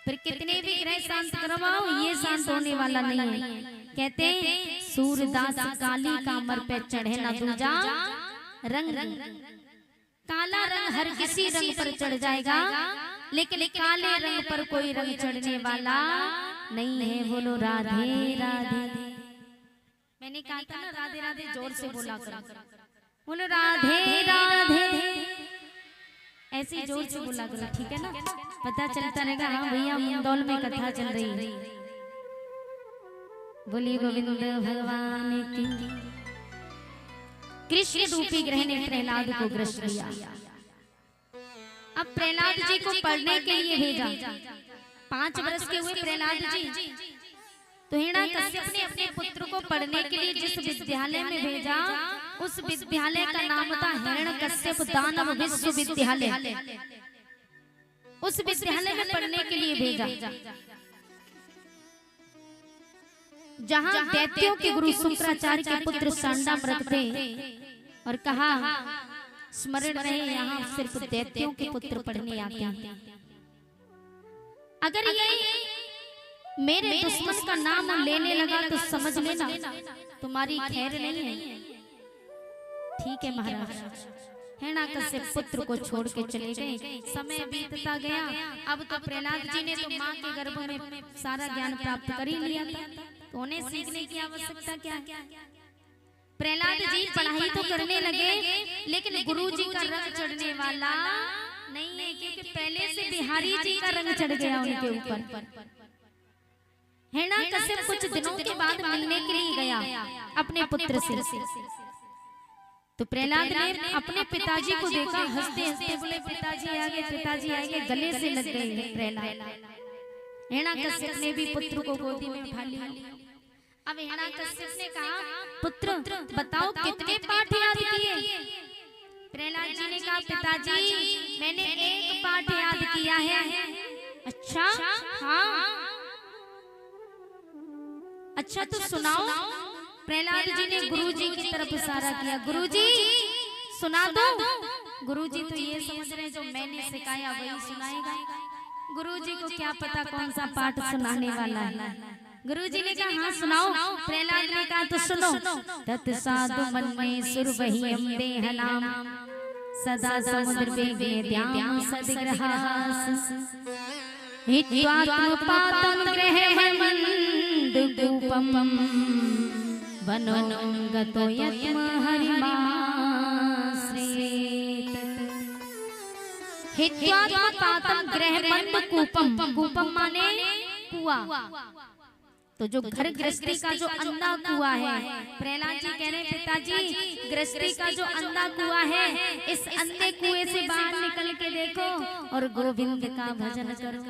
फिर कितने भी ग्रह शांत करवाओ, ये शांत होने वाला नहीं है। कहते हैं सूरदास काली कामर पे चढ़े ना दूजा रंग। काला रंग हर किसी रंग पर चढ़ जाएगा, लेकिन काले रंग पर कोई रंग चढ़ने वाला नहीं है। बोलो राधे राधे। मैंने कहा था ना राधे राधे जोर से बोला करो। बोलो राधे राधे, ऐसे जोर से बोला करो, ठीक है ना? पता चलता रहेगा हाँ भैया मुंदौल में कथा चल रही है। बोलिए गोविंद भगवान की। कृष्ण रूपी ग्रह ने प्रहलाद को ग्रस लिया। अब प्रहलाद जी को पढ़ने के लिए भेजा। 5 वर्ष के हुए प्रहलाद जी, तो हिरण्यकश्यप ने अपने पुत्र को पढ़ने के लिए जिस विद्यालय में भेजा, उस विद्यालय का नाम था हिरण्यकश्यप दानव विश्वविद्यालय। उस विद्यालय में पढ़ने के लिए भेजा, जहाँ दैत्यों के गुरु शुक्राचार्य के पुत्र शांडामृत थे, और कहा स्मरण रहे यहाँ सिर्फ दैत्यों के पुत्र पढ़ने आते हैं। अगर ये मेरे दुश्मन का नाम लेने लगा तो समझ लेना तुम्हारी खैर नहीं है। ठीक है महाराज। हिरण्यकश्यप पुत्र को छोड़ के चले गए। समय बीतता गया। अब तो प्रहलाद जी ने तो माँ के गर्भ में सारा ज्ञान प्राप्त कर ही लिया था, तो उन्हें सीखने की आवश्यकता क्या है? प्रहलाद जी पढ़ाई तो करने लगे, लेकिन गुरु जी का रंग चढ़ने वाला नहीं है, क्योंकि पहले से बिहारी जी का रंग चढ़ गया उनके ऊपर। हिरण्यकश्यप कुछ दिनों के बाद मिलने के लिए गया अपने पुत्र से। तो प्रहलाद ने अपने पिताजी को देखा, हंसते हंसते बोले पिताजी आ गए, पिताजी आ गए, गले से लग गए प्रहलाद। हिरण्यकश्यप ने भी पुत्र को गोदी में उठा लिया। अब हिरण्यकश्यप ने कहा पुत्र बताओ कितने पाठ याद किए? प्रहलाद जी ने कहा पिताजी मैंने 1 पाठ याद किया है। अच्छा हाँ, अच्छा तो सुनाओ। प्रहलाद जी ने गुरुजी की तरफ इशारा किया। गुरुजी सुना दो। गुरुजी तो ये समझ रहे जो मैंने सिखाया वही सुनाएगा। गुरुजी को क्या पता कौन सा पाठ सुनाने वाला है। गुरुजी ने कहा हाँ सुनाओ। प्रहलाद ने कहा तो सुनो। तत् साधु मन में सुर वही अम्बे हलाम सदा समुद्र वेगे ध्यान सदग्रहास हित्वात्मपातं ग्रहमन्दगूपं वनं गतो यत्म हरिमाश्रयेत्। हित्वात्मपातं ग्रहमन्दगूपं, कूपम माने कुआं। तो जो घर गृहस्थी का जो अंधा कुआं है, प्रहलाद जी कह रहे हैं पिताजी गृहस्थी का जो अंधा कुआं है, इस अंधे कुएं से बाहर निकल के देखो और गोविंद का भजन करो।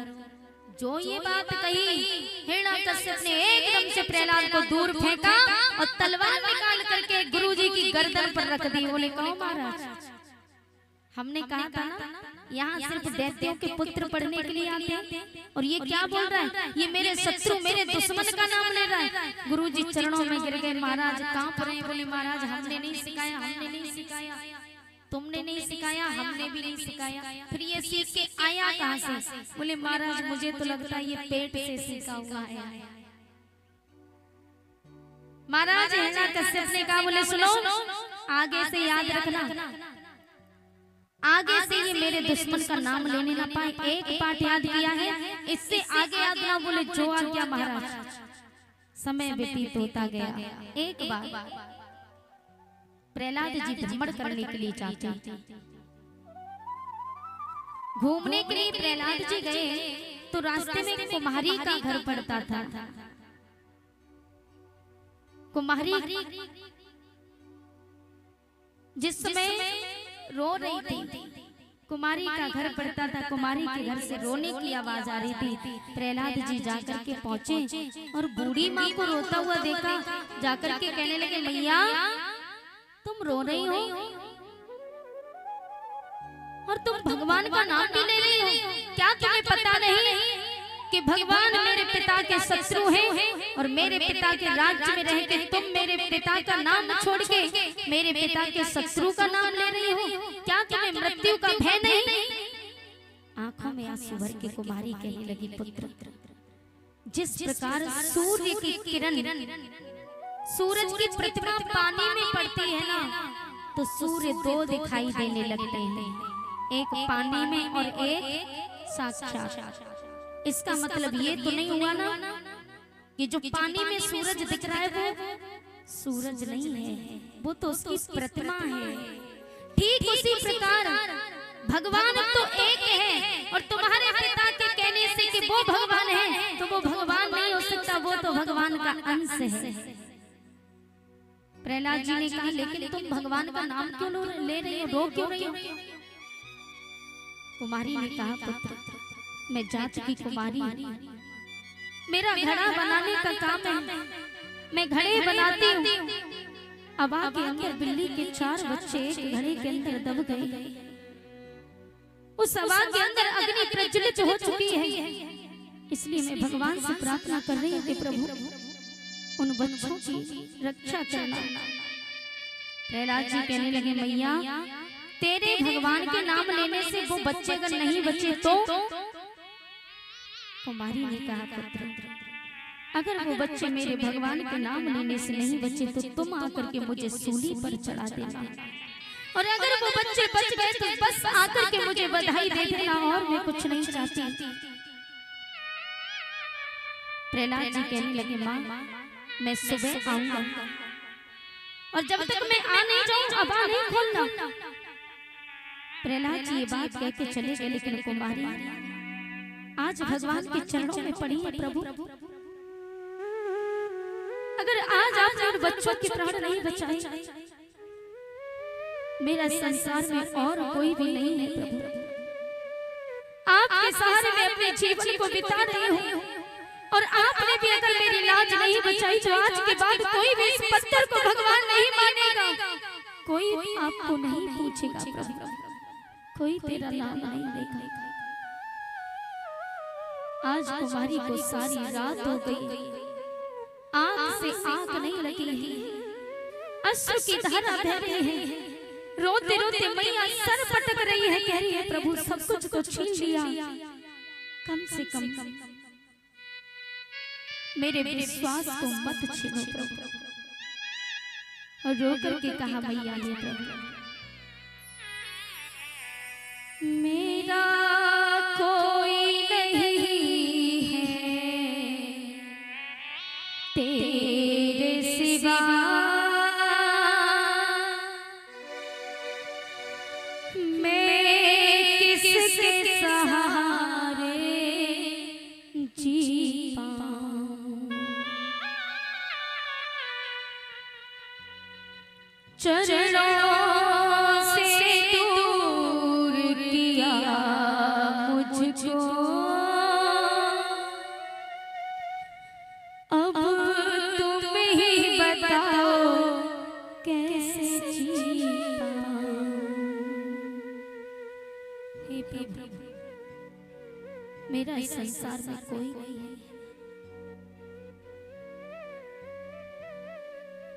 जो ये बात कही हिरण्यकश्यप ने एकदम से प्रहलाद को दूर फेंका और तलवार निकाल करके गुरुजी की गर्दन पर रख दी। बोले कहो महाराज हमने कहा था ना यहाँ सिर्फ दैत्यों के पुत्र पढ़ने के लिए आते हैं, और ये क्या बोल रहा है? ये मेरे शत्रु मेरे दुश्मन का नाम ले रहा है। गुरुजी चरणों में गिर गए। महाराज कांप रहे। बोले महाराज हमने नहीं सिखाया, हमने नहीं सिखाया। तुमने नहीं सिखाया, हमने भी नहीं सिखाया, फिर ये सीख के आया कहाँ से? बोले महाराज मुझे तो लगता है ये पेट से सीखा हुआ है। महाराज हिरण्यकश्यप ने कहा, बोले सुनो, आगे से याद रखना, आगे से ये मेरे दुश्मन का नाम लेने ना पाए। एक पाठ याद किया है, इससे आगे याद ना। बोले जो आ गया महाराज। समय व्यतीत होता गया। एक बार प्रहलाद जी भ्रमण करने के लिए जाते, घूमने के लिए प्रहलाद जी गए तो रास्ते में कुम्हारी का घर पड़ता था। कुम्हारी जिस समय रो रही थी, कुमारी का घर पड़ता था, कुमारी के घर से रोने की आवाज आ रही थी। प्रहलाद जी जाकर के पहुंचे और बूढ़ी माँ को रोता हुआ देखा। जाकर के कहने लगे, मैया तुम रो रही हो और तुम भगवान का नाम भी ले रही हो, क्या तुम्हें पता नहीं कि भगवान मेरे पिता के शत्रु हैं और मेरे पिता के राज्य में रह के तुम मेरे पिता का नाम छोड़ के मेरे पिता के शत्रु का नाम ले रही हो? क्या तुम्हें मृत्यु का भय नहीं? आंखों में आंसू भर के कुमारी कहने लगी, पुत्र जिस प्रकार सूर्य की किरण सूरज की प्रतिमा पानी में पड़ती है ना, तो सूर्य दो दिखाई देने लगते हैं, एक पानी में और एक साक्षात। इसका मतलब ये तो नहीं हुआ ना कि जो पानी में सूरज दिख रहा है वो सूरज नहीं है, वो तो उसकी प्रतिमा है। ठीक उसी प्रकार भगवान तो एक है और तुम्हारे पिता के कहने से कि वो भगवान है, तो वो भगवान नहीं हो सकता, वो तो भगवान का अंश है। प्रहलाद जी ने कहा, लेकिन तुम भगवान का नाम क्यों ले रही हो, रो क्यों रही हो? कुमारी ने कहा, पुत्र मैं जात की कुमारी, मेरा घड़ा बनाने का काम है, मैं घड़े बनाती हूँ। हवा के अंदर बिल्ली के 4 बच्चे एक घड़े के अंदर दब गए। उस हवा के अंदर अग्नि प्रज्वलित हो चुकी है, इसलिए मैं भगवान से प्रार्थना कर रही हूँ कि प्रभु उन बच्चों की रक्षा करना। प्रहलाद जी कहने लगे, मैया तेरे भगवान के नाम लेने से वो बच्चे अगर नहीं बचे तो? कुमारी ने कहा, पुत्र अगर वो बच्चे मेरे भगवान के नाम लेने से नहीं बचे तो तुम आकर के मुझे सूली पर चढ़ा देना, और अगर वो बच्चे बच गए तो बस आकर के मुझे बधाई दे देना, और मैं कुछ नहीं चाहती। प्रहलाद जी कहने लगे, माँ मैं सुबह आऊंगा और जब तक मैं आ नहीं जाऊं अब नहीं खोलना। प्रहलाद जी ये बात कह के चले गए, लेकिन कुमारी आज भगवान के चरणों में पड़ी है, प्रभु अगर आज आप बच्चों के प्राण नहीं बचाए, मेरा संसार में और कोई भी नहीं है प्रभु। आपके सहारे में अपने जीवन को बिता रही हूँ, और आपने भी अगर मेरी लाज नहीं बचाई तो आज के बाद कोई भी इस पत्थर को भगवान नहीं मानेगा, कोई आपको नहीं पूछेगा प्रभु, कोई तेरा नाम नहीं लेगा। आज कुमारी को सारी रात हो गई, आंख से आंख नहीं लगी है, अश्रु की धारा बह रही है, रोते रोते मैया सर पटक रही है, कह रही है प्रभु सब कुछ को छीन लिया, कम से कम मेरे विश्वास को मत छीनो प्रभु। और रो करके कहा मैया ने, प्रभु मेरा कोई नहीं है तेरे सिवा, मैं किसके सहारे जी पाऊं, चरणों से दूर किया मुझको, अब तुम ही बताओ कैसे जी पाऊं। हे प्रभु मेरा इस संसार में कोई नहीं है,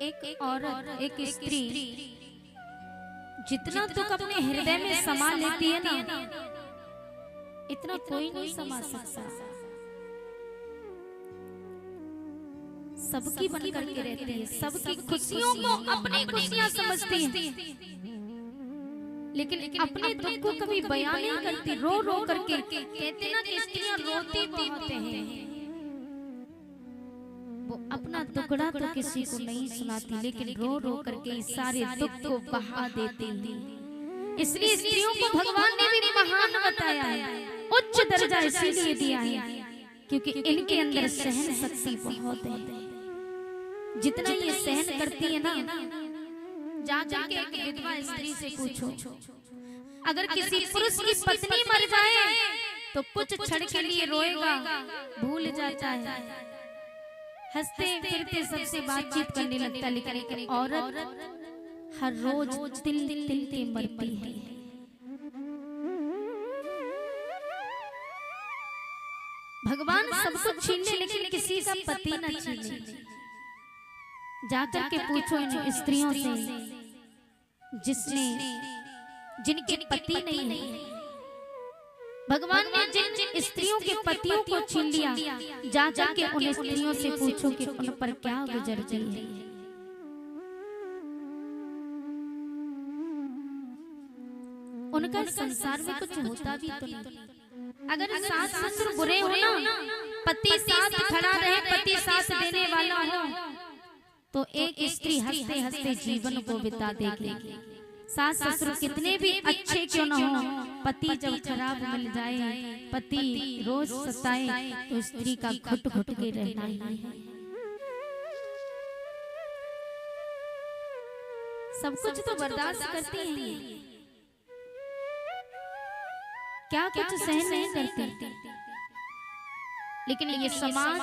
एक औरत एक स्त्री जितना दुख अपने हृदय में समा लेती है ना, इतना कोई नहीं समा सकता। सबकी बन करके रहती है, सबकी खुशियों को अपनी खुशियां समझती है, लेकिन अपने दुख को कभी बयान नहीं करती। रो रो करके कहते ना कि स्त्रियां रोती बहुत हैं, वो अपना दुखड़ा तो किसी को नहीं सुनाती, लेकिन रो रो करके इस सारे दुख को बहा देती हैं। इसलिए स्त्रियों को भगवान ने भी महान बताया है, उच्च दर्जा इसीलिए दिया है क्योंकि इनके अंदर सहन शक्ति बहुत है। जितना ये सहन करती है ना, जाकर के एक विधवा स्त्री से पूछो, अगर किसी पुरुष की पत्नी मर जाए तो कुछ क्षण के लिए रोएगा, भूल जाता है, हंसते फिरते सबसे बातचीत करने लगता है, लेकिन औरत हर रोज तिल तिल के मरती है। भगवान सब कुछ छीन ले, लेकिन किसी का पति न छीने। जाकर के पूछो इन स्त्रियों से जिनके पति नहीं है। भगवान ने जिन जिन स्त्रियों के पतियों को छीन लिया, जाकर के उन स्त्रियों से पूछो कि उन पर क्या गुजरती है। उनका संसार में कुछ होता भी तो नहीं। अगर सास ससुर बुरे हो ना, पति साथ खड़ा रहे, पति साथ देने वाला हो, तो एक स्त्री हंसते हंसते जीवन को बिता देगी। सास ससुर कितने भी अच्छे क्यों न हो, पति जब खराब मिल जाए, पति रोज सताए, तो स्त्री का घुट घुट के रहना ही है। सब कुछ तो बर्दाश्त करती हैं, क्या कुछ सहन नहीं करती, लेकिन ये समाज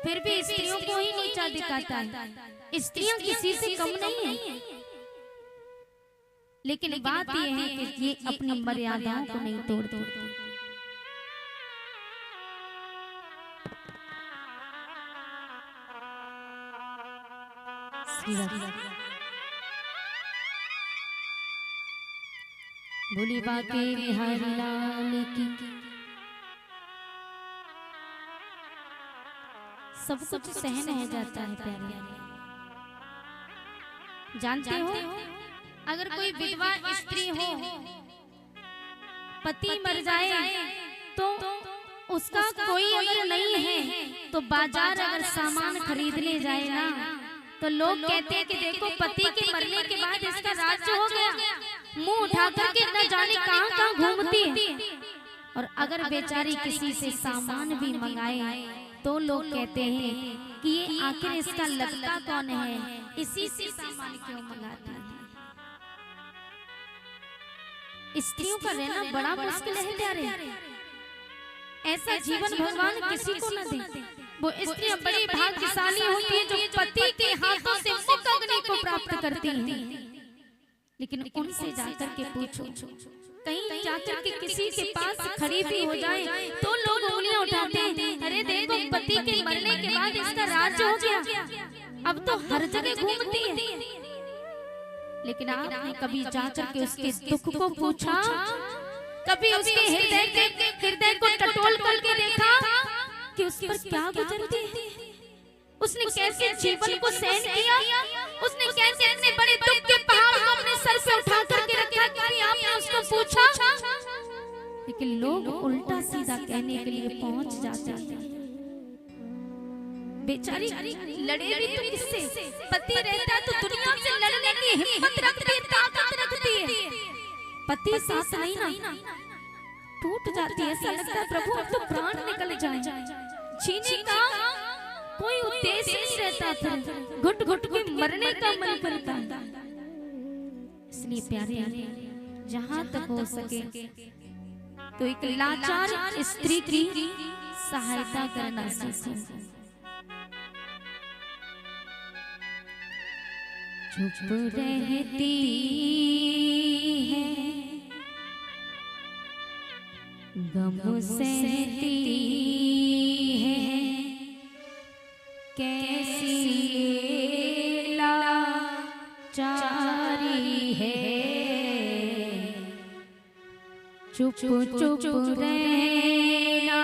फिर भी स्त्रियों को ही नीचा दिखाता है। स्त्रियां किसी से कम नहीं है, लेकिन बात यह है कि ये अपनी मर्यादाओं को नहीं तोड़ती। बोली बाके बिहारी लाल की। सब कुछ सहन हो जाता है प्यारे। जानते हो, अगर कोई विधवा स्त्री हो, पति मर जाए, तो उसका कोई अगर नहीं है, तो बाजार अगर सामान खरीदने जाए ना, तो लोग कहते हैं कि देखो पति के मरने के बाद इसका राज्य हो गया, मुंह उठाकर के न जाने कहां कहां घूमती है। और अगर बेचारी किसी से सामान भी मंगाए, तो लोग कहते हैं कि ये आखिर इसका लगता कौन है, इसी से सामान क्यों मंगाता है। स्त्रियों का रहना बड़ा मुश्किल है प्यारे। ऐसा जीवन भगवान किसी को न दे। वो स्त्रियां बड़ी भाग्यशाली होती है जो पति के हाथों से मुक्त अग्नि को प्राप्त करती हैं। लेकिन उनसे जाकर के पूछो, कहीं जाकर के किसी के पास खड़ी भी हो जाए, तो लोग उंगलियां उठाते हैं, अरे देखो पति के मरने के बाद इसका राज्य हो गया, अब तो हर जगह घूमती है। लेकिन आपने कभी जाकर के उसके दुख को पूछा, कभी उसके हृदय को टटोल करके देखा कि उस पर क्या गुजरती है, उसने कैसे जीवन को सहन किया, उसने कैसे इतने बड़े दुख के पहाड़ को अपने सर पे उठा करके रखा। कभी आपने उसको पूछा? लेकिन लोग उल्टा सीधा कहने के लिए पहुंच जाते हैं। बेचारी लड़े भी तो किससे? पति रहता तो दुनिया से लड़ने की हिम्मत रखती है, ताकत रखती है। पति साथ नहीं ना, टूट जाती है। ऐसा लगता है प्रभु अब तो प्राण निकल जाए। जीने का कोई उद्देश्य नहीं रहता था, घुट घुट के मरने का मन करता। इसलिए प्यारे, जहां तक हो सके तो एक लाचार स्त्री की सहायता करना सीखो। चुप रहती है, गम सहती है, कैसी लाचार चुप चुप रहना,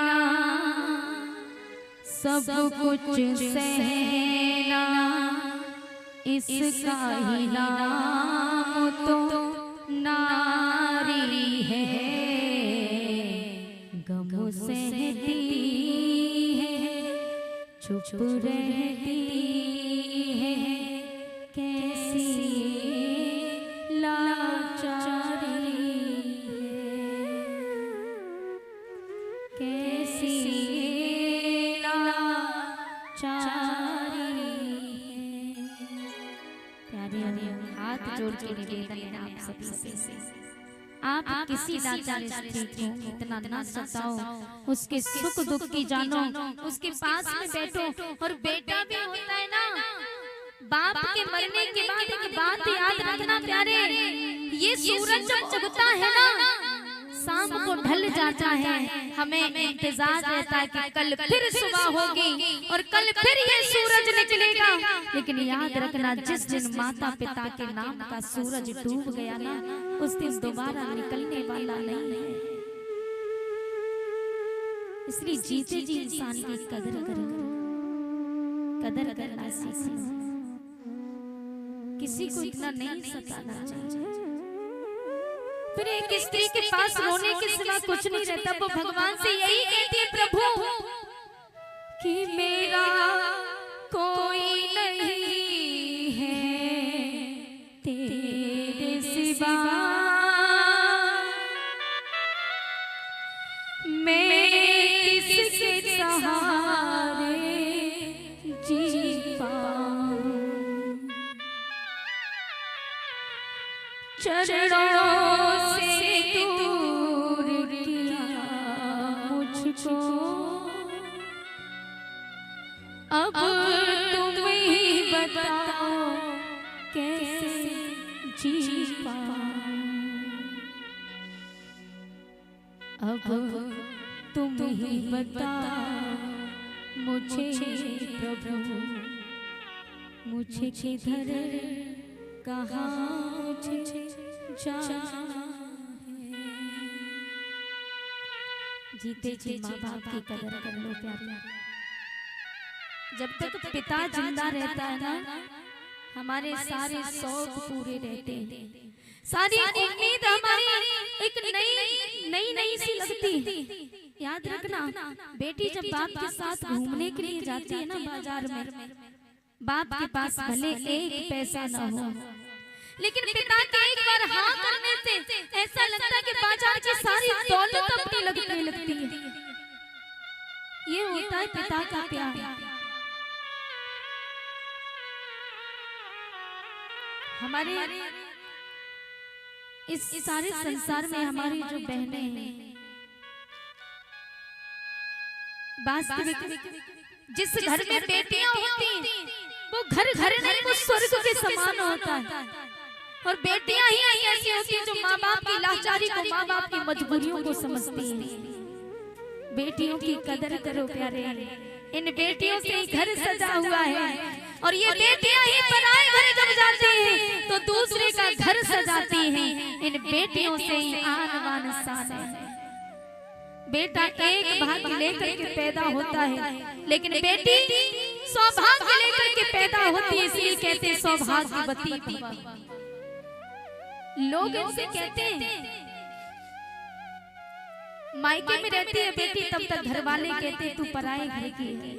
सब कुछ सहना, इसका ही नाम तो नारी है। गम सहती है, चुप रहती है, कैसी लाचारी है, कैसी लाचारी है। प्यारे हाथ जोड़ के निवेदन है आप सभी से, आप किसी लाचार स्त्री को इतना ना सताओ, उसके सुख दुख की जानो, उसके पास में बैठो। और बेटा भी होता है ना, बाप के मरने के बाद एक बात याद रखना प्यारे, ये सूरज जब उगता है ना, शाम को ढल जाता है, हमें इंतजार रहता है कि कल फिर सुबह होगी और कल फिर ये सूरज निकलेगा। लेकिन याद रखना, जिस दिन माता पिता के नाम का सूरज डूब गया ना, उस दिन दोबारा निकलने वाला नहीं है। इसलिए जीते जी इंसान की कदर करना सीखो, किसी को इतना नहीं सताना चाहिए। फिर एक स्त्री के पास रोने के सिवा कुछ नहीं रहता, वो भगवान से यही कहती है, प्रभु कि मेरा कोई नहीं है तेरे सिवा, मैं किसके सहारे जी पाऊं। चरणों से दूर किया मुझको, अब तुम ही बताओ कैसे जी पाऊं। अब तुम ही बताओ मुझे प्रभु, मुझे किधर कहाँ जाना है। जीते जी माँ बाप की कदर कर लो प्यारे। जब तक पिता जिंदा रहता है ना, हमारे सारे शौक पूरे रहते हैं, सारी उम्मीद हमारी एक नई सी लगती। याद रखना, बेटी जब बाप के साथ घूमने के लिए जाती है ना बाजार में, बाप के पास भले एक पैसा ना हो, लेकिन पिता के एक बार हाँ करने से ऐसा लगता है कि बाजार की सारी दौलत अपनी लगने लगती है। ये होता है पिता का प्यार। हमारे इस सारे संसार में हमारी जो बहनें हैं, वास्तविक जिस घर में बेटियां होती हैं, वो घर नहीं, वो स्वर्ग के समान होता है। और बेटियां ही ऐसी होती हैं जो माँ बाप की लाचारी को, माँ बाप की मजबूरियों को समझती हैं। बेटियों की कदर करो प्यारे, इन बेटियों से घर सजा हुआ है। और ये बेटियां ही पराए घर जब जाती हैं तो दूसरे का घर सजाती हैं। इन बेटियों से ही आन बान शान है। बेटा एक भाग्य लेकर के पैदा होता है, लेकिन बेटी सौभाग्य लेकर के पैदा होती है, इसलिए कहते हैं सौभाग्यवती भव। लोग इनसे कहते हैं, मायके में रहती है बेटी तब तक घर वाले कहते हैं तू पराए घर की है,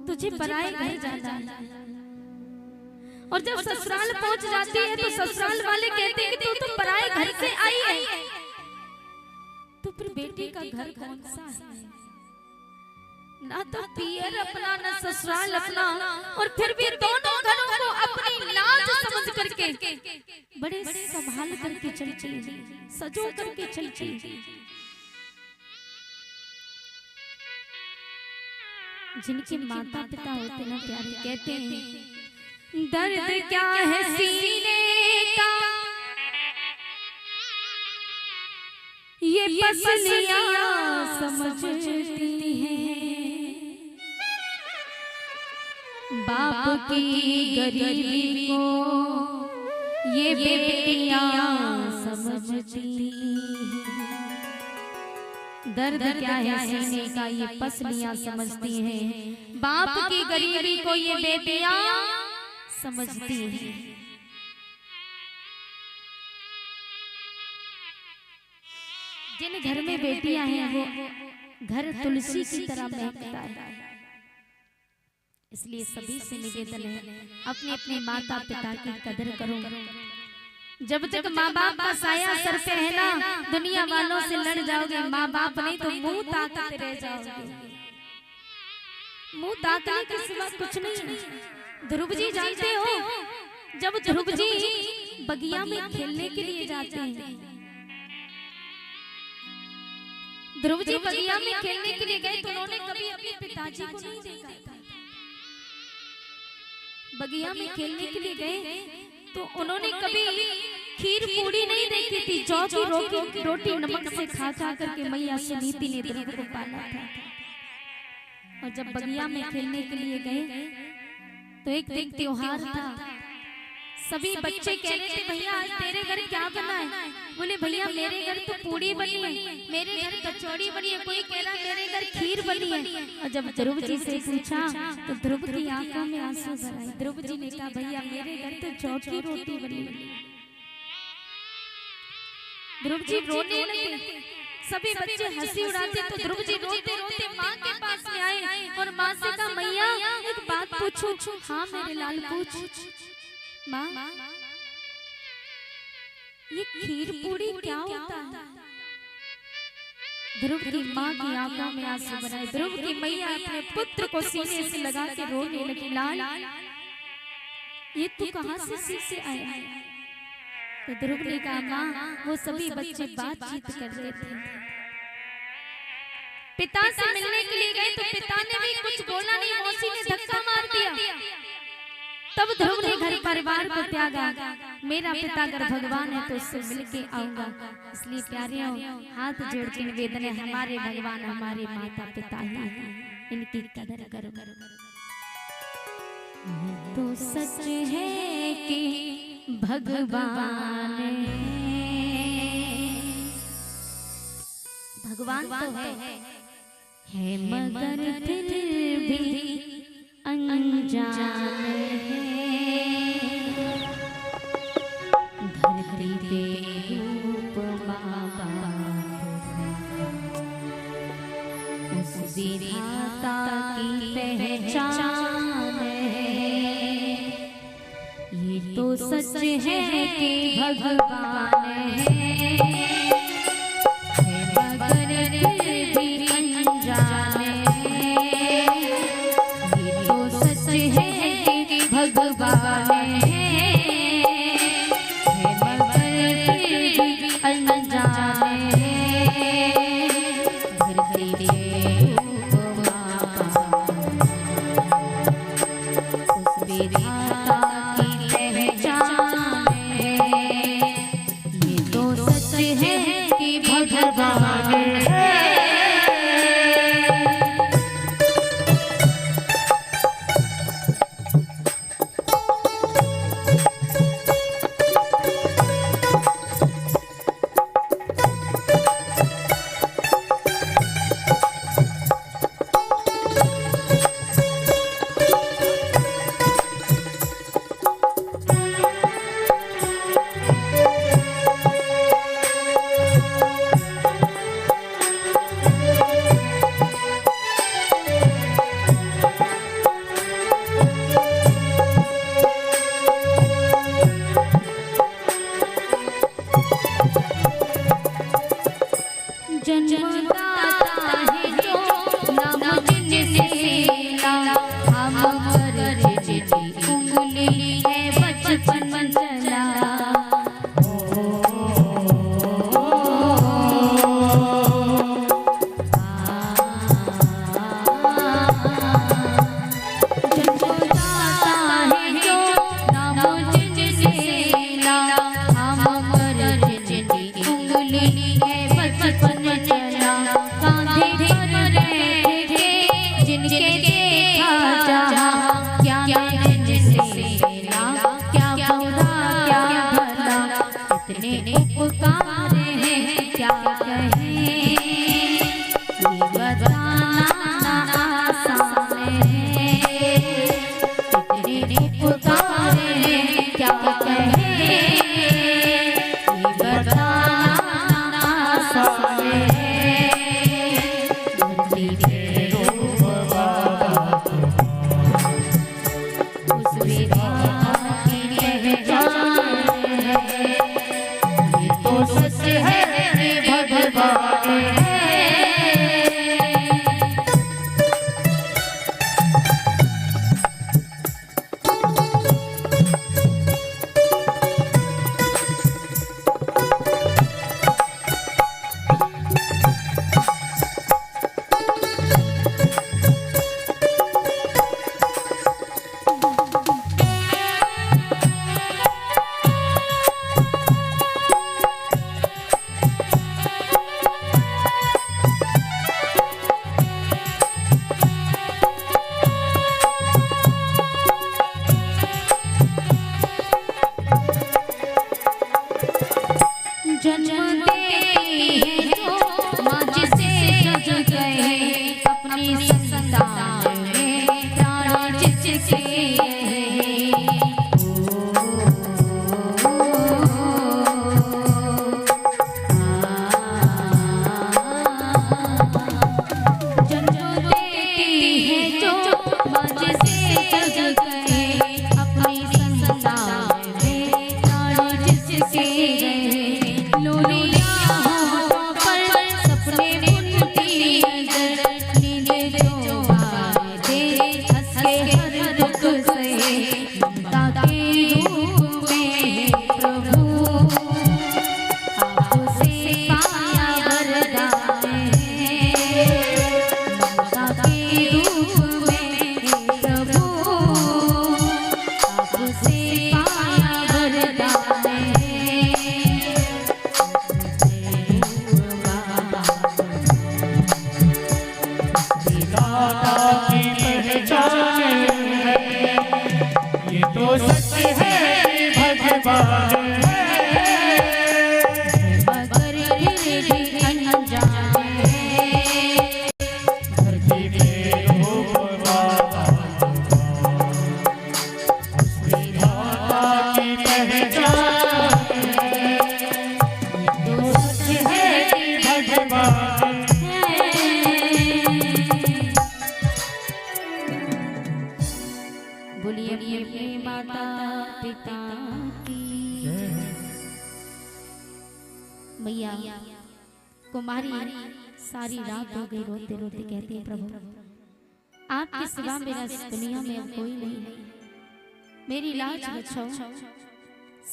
तुझे पराए घर जाना है। और जब ससुराल पहुंच जाती है तो ससुराल वाले कहते हैं कि तू तो पराए घर से आई है। तो फिर बेटी का घर कौन सा है? ना तो पियर अपना, ना ससुराल अपना। और फिर भी दोनों घरों को अपनी लाज समझ करके बड़े संभाल करके चलती, सजो करके चलती। जिनके माता पिता होते ना प्यारे, कहते हैं दर्द क्या है सीने का, ये पसलियां समझती हैं, बाप की गरीबी को ये बेटियां समझती समझती दर्द क्या है सीने का ये पसलियां समझती हैं। बाप की गरीबी को ये बेटियां समझती हैं। जिन घर में बेटियां हैं वो घर तुलसी की तरह महकता है। इसलिए सभी से निवेदन है अपने अपने माता पिता की कदर करो। जब तक माँ बाप का साया सर पे है ना, दुनिया वालों से लड़ जाओगे। माँ बाप नहीं तो मुंह ताकते रह जाओगे। मुंह ताकने के सिवा कुछ नहीं है। ध्रुव जी जानते हो, जब ध्रुव जी बगिया में खेलने के लिए जाते हैं, ध्रुव जी बगिया में खेलने के लिए गए तो उन्होंने कभी अपने पिताजी को नहीं देखा था। बगिया में खेलने के लिए गए तो उन्होंने कभी खीर पूड़ी नहीं देखी थी। जौ की रोटी नमक से खा खा करके मैया सुनीति ने ध्रुव को पाला था। और जब बगिया में खेलने के लिए गए तो एक दिन त्योहार था। सभी बच्चे कह रहे थे भैया आज तेरे घर क्या बना है? बोले भैया मेरे घर तो पूड़ी बनी है, मेरे घर कचौड़ी बनी है, कोई कह रहा मेरे घर खीर बनी है। और जब ध्रुव जी से पूछा तो ध्रुव की आंखों में आंसू भर आए। ध्रुव जी ने कहा भैया मेरे घर तो जौ की रोटी बनी है। ध्रुव जी रोने लगे। सभी बच्चे हंसी उड़ाते तो ध्रुव जी रोते रोते माँ के पास में आए और माँ से कहा मैया एक बात पूछूं? हाँ मेरे लाल पूछ। माँ ये खीर पूड़ी क्या होता है? ध्रुव की माँ की आंखों में आंसू भर आए। ध्रुव की मैया अपने पुत्र को सीने से लगा के रोने लगी। लाल ये तू कहाँ से सीख से आया है? तो ध्रुव ने कहा माँ वो सभी बच्चे बातचीत कर रहे थे। पिता से मिलने के लिए गए तो पिता ने भी कुछ बोला नहीं, मौसी ने धक्का मार दिया। तब ध्रुव ने घर परिवार को त्यागा। मेरा पिता अगर भगवान है तो उससे मिलके आऊंगा। इसलिए प्यारे हाथ जोड़ के निवेदन है हमारे भगवान हमारे माता पिता ही हैं, इनकी कदर करो। तो सच है कि भगवान तो है मगर फिर भी अनजान है। धरती पे रूप बाबा उस विधाता की पहचान है। ये तो सच है कि भगवान है मगर फिर भी अनजान है। ये तो सच है कि भगवान है मगर फिर भी अनजान है। धरती पे रूप बाबा उस विधाता की पहचान है। ये तो सच है कि भगवान है। है बचपन चला जन्म दे जो माँ जिसे जग गए अपनी संतान में प्राण जिसके जन्म देती है जो माँ जिसे जग गए अपनी संतान में प्राण जिसके मैया कुमारी सारी रात हो गई रोते रोते कहती है प्रभु आपके सिवा मेरा इस दुनिया में अब कोई नहीं है, मेरी लाज बचाओ।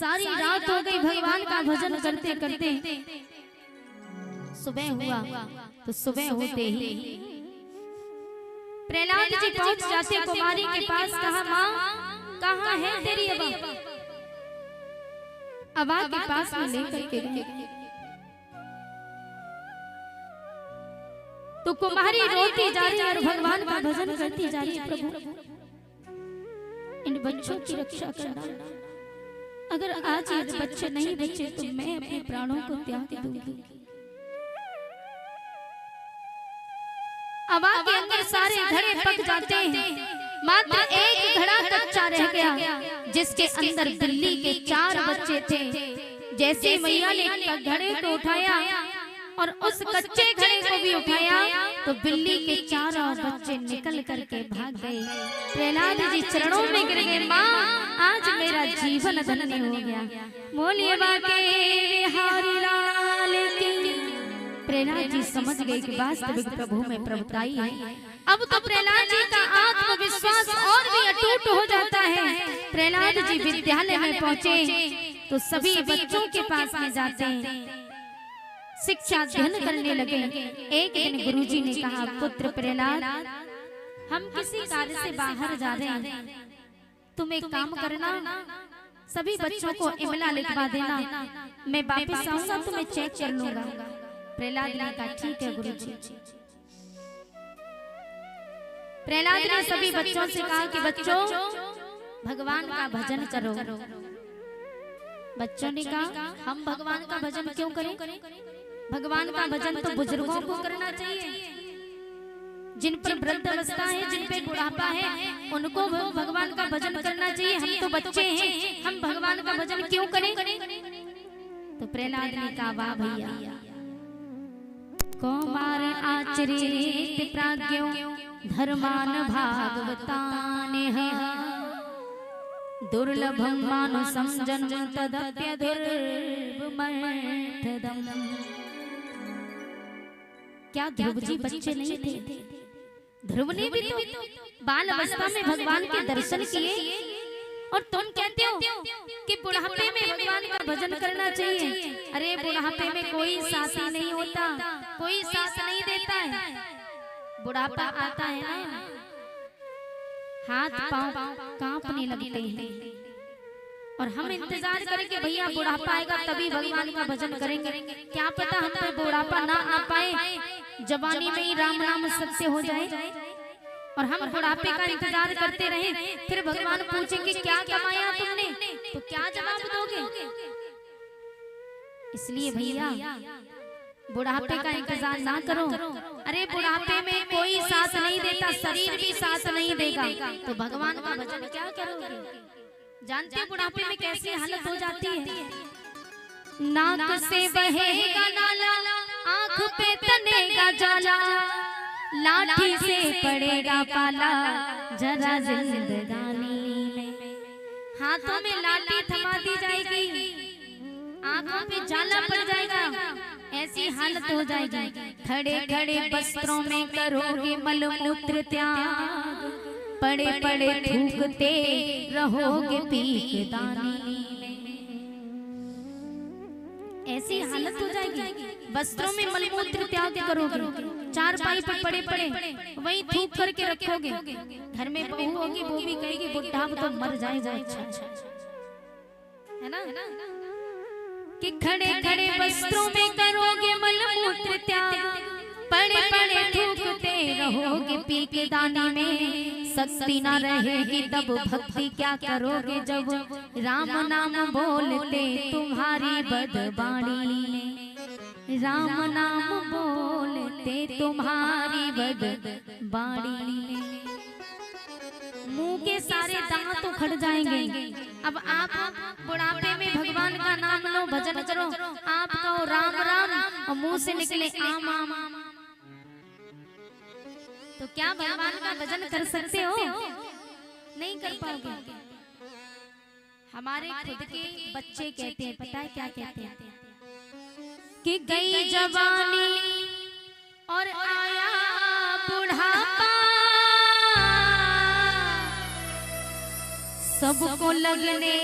सारी रात हो गई भगवान का भजन करते करते सुबह हुआ तो सुबह होते ही प्रहलाद जी पहुंच जाते कुमारी के पास। कहा माँ कहाँ है तेरी अबा के पास में लेकर के गए तो कुमारी रोती जा रही और भगवान का भजन करती जा रही। प्रभु इन बच्चों की रक्षा करना, अगर आज ये बच्चे नहीं बचे तो मैं अपने प्राणों को त्याग दूंगी। अबा के अंदर सारे घड़े पक जाते हैं, मात्र एक घड़ा कच्चा रह गया जिसके अंदर बिल्ली के 4 बच्चे थे। जैसे मैया ने घड़े को उठाया और उस कच्चे घड़े को भी उठाया तो बिल्ली के 4 बच्चे निकल करके भाग गए। प्रहलाद जी चरणों में गिर गए, माँ आज मेरा जीवन धन्य हो गया। बोलिए बाके बिहारी लाल की। प्रहलाद जी समझ गए कि वास्तविक प्रभु में प्रभुताई है। अब तो प्रहलाद जी का आत्मविश्वास और भी अटूट हो जाता है। प्रहलाद जी विद्यालय में पहुंचे तो सभी बच्चों के पास में जाते हैं, शिक्षा अध्ययन करने लगे। एक दिन गुरुजी ने कहा, पुत्र प्रहलाद हम किसी कार्य से बाहर जा रहे हैं, तुम एक काम करना, सभी बच्चों को इमला लिखवा देना, मैं वापस आऊंगा तो मैं चेक कर लूंगा। प्रहलाद ने कहा ठीक है गुरुजी। प्रहलाद ने सभी बच्चों से कहा कि बच्चों भगवान का भजन करो। बच्चों ने कहा हम भगवान का भजन क्यों करें? भगवान का भजन तो बुजुर्गों को करना चाहिए, जिन पर वृद्ध अवस्था है, जिन पे बुढ़ापा है, उनको भगवान का भजन करना चाहिए। हम तो बच्चे हैं, हम भगवान का भजन क्यों करें? तो प्रहलाद ने कहा वाह भैया, कौमार आचरित प्राज्ञो धर्मान भागवतान दुर्लभम मानुषम जन्म तदप्य दुर्लभम। क्या ध्रुव जी बच्चे नहीं थे? ध्रुव ने भी तो बाल अवस्था में भगवान के दर्शन किए, और तुम कहते हो कि बुढ़ापे में भगवान का भजन करना चाहिए। अरे बुढ़ापे में कोई साथी नहीं होता, कोई साथ नहीं देता है। बुढ़ापा आता है ना, हाथ पांव कांपने लगते हैं, और हम इंतजार करेंगे भैया बुढ़ापा आएगा तभी भगवान का भजन करेंगे। क्या पता हम पे बुढ़ापा ना आ पाए, जवानी में ही राम नाम सत्य हो जाए और हम बुढ़ापे का इंतजार करते रहे, फिर भगवान पूछेंगे क्या कमाया तुमने, तो क्या जवाब दोगे? इसलिए भैया बुढ़ापे का इंतजार ना करो। अरे बुढ़ापे में कोई साथ नहीं देता, शरीर भी साथ नहीं देगा, तो भगवान का भजन क्या करोगे? जानते बुढ़ापे में कैसी हालत हो जाती है? नाक से बहेगा नाला, आंख पे तनेगा जाला, लाठी से पड़ेगा पाला जरा जिंदगानी में। हाथों में लाठी थमा दी जाएगी, आंखों पे जाला पड़ जाएगा, ऐसी हालत हो जाएगी। खड़े खड़े वस्त्रों में करोगे मलमूत्र त्याग, पड़े पड़े थूकते रहोगे पीक दानी में। ऐसी हालत हो जाएगी, वस्त्रों में मलमूत्र त्याग करोगे, चार पाई पे पड़े पड़े वही थूक करके रखोगे। घर में बहू होगी, वो भी कहेगी बुढ़ा तो मर जाएगा, अच्छा है ना? कि खड़े खड़े वस्त्रों में करोगे मलमूत्र त्याग, पड़े पड़े थूकते रहोगे पी के दानी में। शक्ति ना रहेगी तब भक्ति क्या करोगे, जब राम नाम बोलते तुम्हारी बदबाणी में। राम नाम बोलते तुम्हारी बदबाणी में। मुंह के सारे दांत उखड़ जाएंगे। अब आप बुढ़ापे में भगवान का नाम लो, भजन करो, आप कहो राम राम और मुंह से निकले आम आम, तो क्या भगवान का भजन कर सकते हो? नहीं कर पाओगे। हमारे खुद के बच्चे कहते हैं, पता है क्या कहते हैं? कि गई जवानी और आया बुढ़ापा, सबको लगने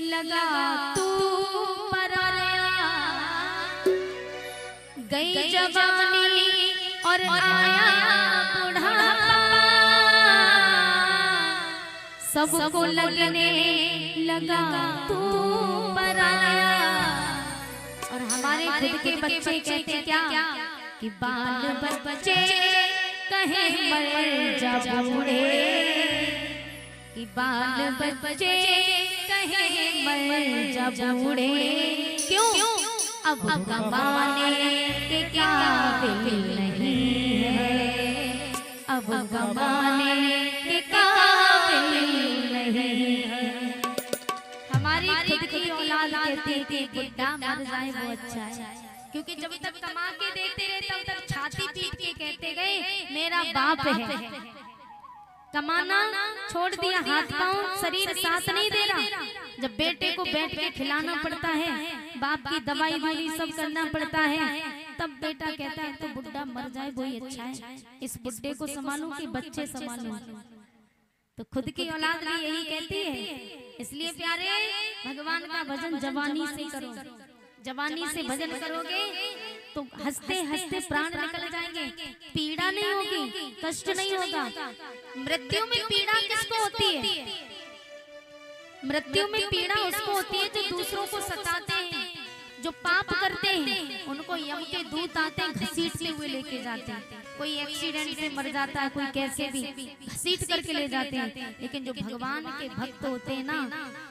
लगा तू पराया। गई जवानी और आया बुढ़ापा, सबको लगने लगा तू पराया। और हमारे खुद के बच्चे कहते क्या? कि बाल बच्चे कहे मर जा बूढ़े, कि बाल बच्चे कहे मर जा बूढ़े। क्यों? अब कमाने के काबिल नहीं है, अब कमाने के काबिल नहीं है। हमारी खुद की औलाद कहती है कि बुढ़ा मर जाए वो अच्छा है, क्योंकि जब तक कमा के देते रहे तब तक छाती पीट के कहते गए मेरा बाप है। कमाना छोड़ दिया, हाथ पांव शरीर साथ नहीं दे रहा। जब बेटे को बैठ के खिलाना पड़ता है, बाप की दवाई गोली सब करना पड़ता है, तब बेटा कहता है तो बुढ़ा मर जाए वही अच्छा है, इस बुढ़े को संभालूं कि बच्चे संभालूं। तो खुद की औलाद भी यही कहती है। इसलिए प्यारे भगवान का भजन जवानी से करो। जवानी से भजन करोगे तो हंसते हंसते प्राण निकल जाएंगे, पीड़ा नहीं होगी, कष्ट नहीं होगा। मृत्यु में पीड़ा किसको होती है? मृत्यु में पीड़ा उसको होती है जो दूसरों को सताते हैं, जो पाप करते हैं। उनको यम के दूत आते हैं, घसीटते हुए लेके जाते हैं। कोई एक्सीडेंट से मर जाता है, कोई कैसे भी घसीट करके ले जाते हैं। लेकिन जो भगवान के भक्त होते हैं ना,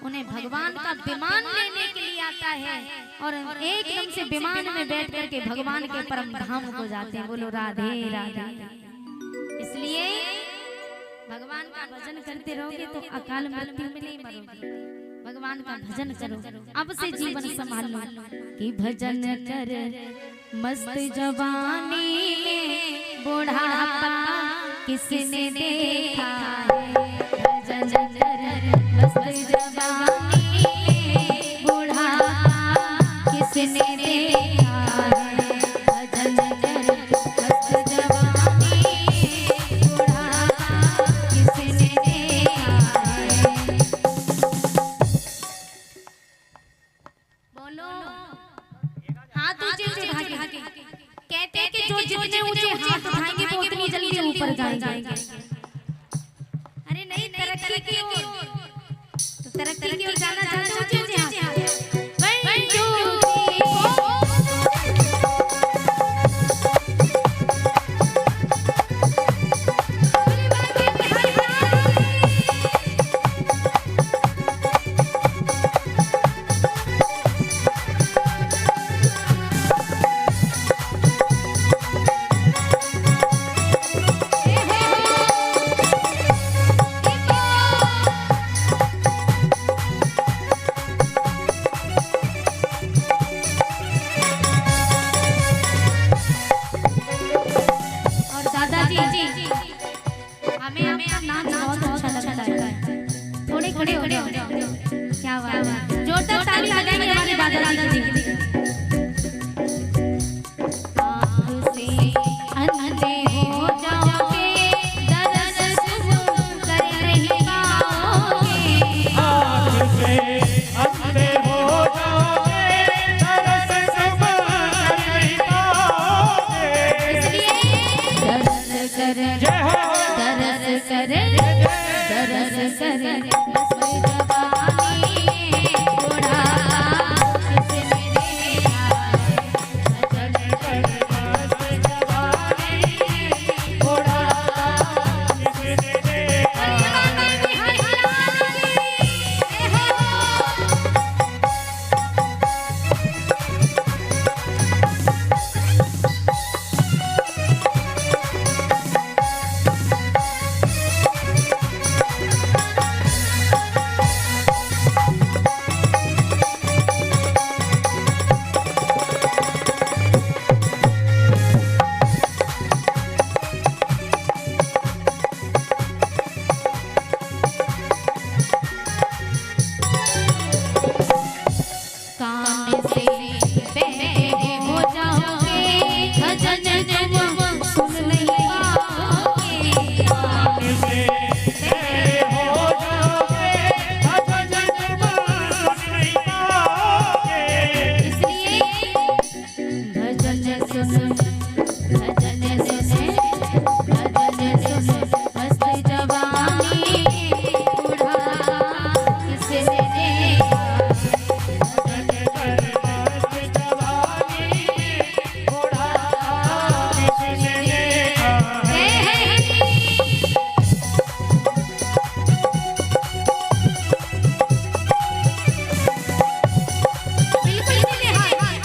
उन्हें भगवान का विमान लेने के लिए आता है और एकदम से विमान में बैठ करके भगवान के परम धाम को जाते हैं। बोलो राधे राधे। इसलिए भगवान का भजन करते रहोगे तो अकाल मृत्यु में नहीं मरोगे। भगवान का भजन करो, अब से जीवन संभालो। कि भजन कर मस्त जवानी में बुढ़ापा किसने देखा है। भजन कर मस्त जवानी में बुढ़ापा किसने देखा है। भजन कर जितने ऊंचे हाथ उठाएंगे वो उतनी जल्दी ऊपर जाएंगे। अरे नहीं, तरक्की की ओर, तो तरक्की की ओर जाना चाहते हो, ऊंचे ऊंचे हाथ। 1 2 3 हमें आपका नाच बहुत अच्छा लगता है। थोड़े खड़े हो जाओ। क्या बात है, जोरदार ताली लगाएंगे हमारे दादाजी के लिए। आँख से अंधे हो जाओगे, दर्द तुम कर नहीं पाओगे। आँख से अंधे हो जाओगे, दर्द तुम कर नहीं पाओगे। इसलिए दर्द कर, जय हो। दर्द कर, दर्द कर, बस जवानी बुढ़ा किसने देखा है। सजन कर मस्त जवानी, बुढ़ा किसने देखा। कान से बहरे हो जाओगे, भजन तुम सुन नहीं पाओगे। आँख से बहरे हो जाओगे, भजन तुम सुन नहीं पाओगे। इसलिए भजन सुन, भजन सुन, भजन सुन, मस्त जवानी बुढ़ा किसने देखा। सजन कर मस्त जवानी, बुढ़ा किसने देखा। बिल्कुल इसीलिए एक बार